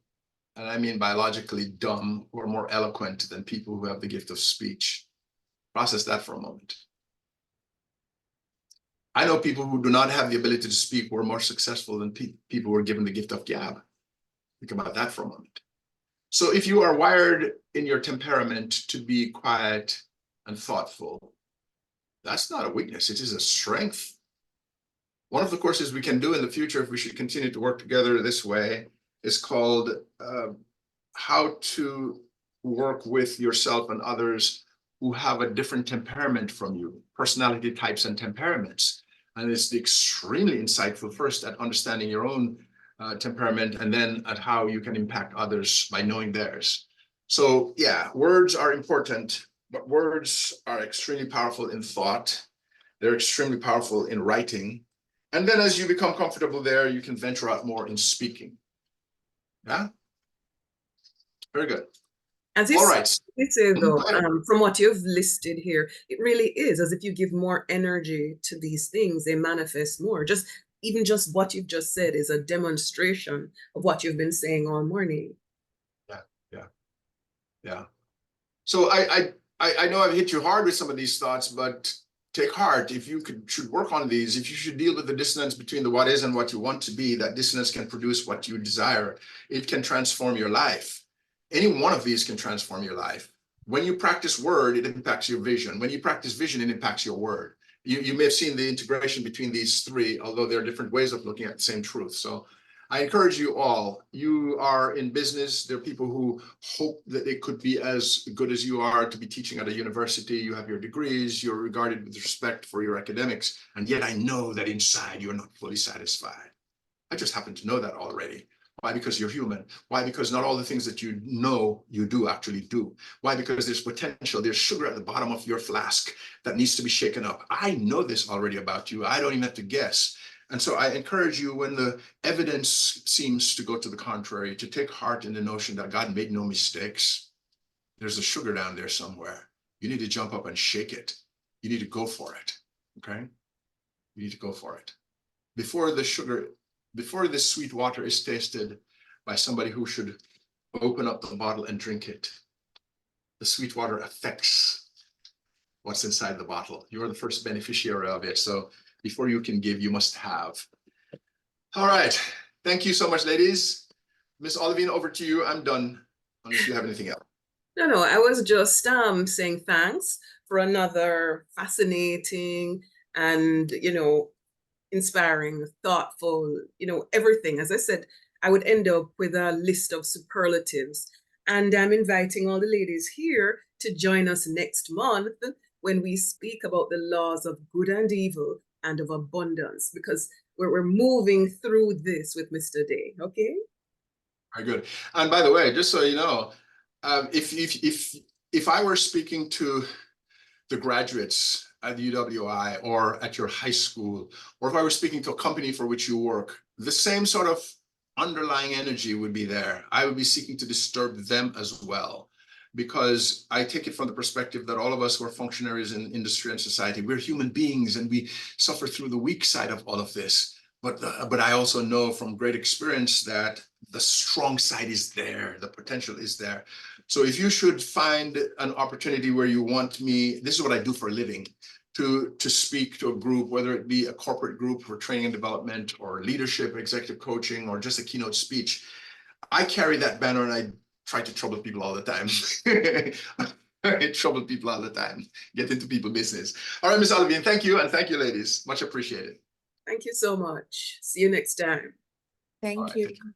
and I mean biologically dumb, who are more eloquent than people who have the gift of speech. Process that for a moment. I know people who do not have the ability to speak who are more successful than people who are given the gift of gab. Think about that for a moment. So if you are wired in your temperament to be quiet and thoughtful, that's not a weakness, it is a strength. One of the courses we can do in the future, if we should continue to work together this way, is called How to Work with Yourself and Others Who Have a Different Temperament from You, personality types and temperaments. And it's extremely insightful, first at understanding your own temperament, and then at how you can impact others by knowing theirs. So yeah, words are important, but words are extremely powerful in thought. They're extremely powerful in writing. And then as you become comfortable there, you can venture out more in speaking. Yeah? Very good. As you All right. say though, Go ahead. from what you've listed here, it really is as if you give more energy to these things, they manifest more. Even just what you've just said is a demonstration of what you've been saying all morning. Yeah. So I know I've hit you hard with some of these thoughts, but take heart. If you should work on these, if you should deal with the dissonance between the what is and what you want to be, that dissonance can produce what you desire. It can transform your life. Any one of these can transform your life. When you practice word, it impacts your vision. When you practice vision, it impacts your word. You may have seen the integration between these three, although there are different ways of looking at the same truth. So I encourage you all. You are in business. There are people who hope that it could be as good as you are to be teaching at a university. You have your degrees. You're regarded with respect for your academics. And yet I know that inside you're not fully satisfied. I just happen to know that already. Why? Because you're human. Why? Because not all the things that you know you do actually do. Why? Because there's potential. There's sugar at the bottom of your flask that needs to be shaken up. I know this already about you. I don't even have to guess. And so I encourage you, when the evidence seems to go to the contrary, to take heart in the notion that God made no mistakes. There's a sugar down there somewhere. You need to jump up and shake it. You need to go for it. Okay? You need to go for it. Before the sweet water is tasted by somebody who should open up the bottle and drink it, the sweet water affects what's inside the bottle. You're the first beneficiary of it. So before you can give, you must have. All right. Thank you so much, ladies. Miss Alvin, over to you. I'm done, unless you have anything else. No, I was just saying thanks for another fascinating and, inspiring, thoughtful, everything. As I said, I would end up with a list of superlatives. And I'm inviting all the ladies here to join us next month when we speak about the laws of good and evil and of abundance, because we're moving through this with Mr. Day, okay? Very good. And by the way, just so you know, if I were speaking to the graduates at the UWI or at your high school, or if I were speaking to a company for which you work, the same sort of underlying energy would be there. I would be seeking to disturb them as well, because I take it from the perspective that all of us who are functionaries in industry and society, we're human beings and we suffer through the weak side of all of this. But I also know from great experience that the strong side is there, the potential is there. So if you should find an opportunity where you want me, this is what I do for a living, to speak to a group, whether it be a corporate group for training and development or leadership, executive coaching, or just a keynote speech, I carry that banner and I try to trouble people all the time. I trouble people all the time, get into people's business. All right, Ms. Alvin, thank you. And thank you, ladies. Much appreciated. Thank you so much. See you next time. Thank All right, you. thank you.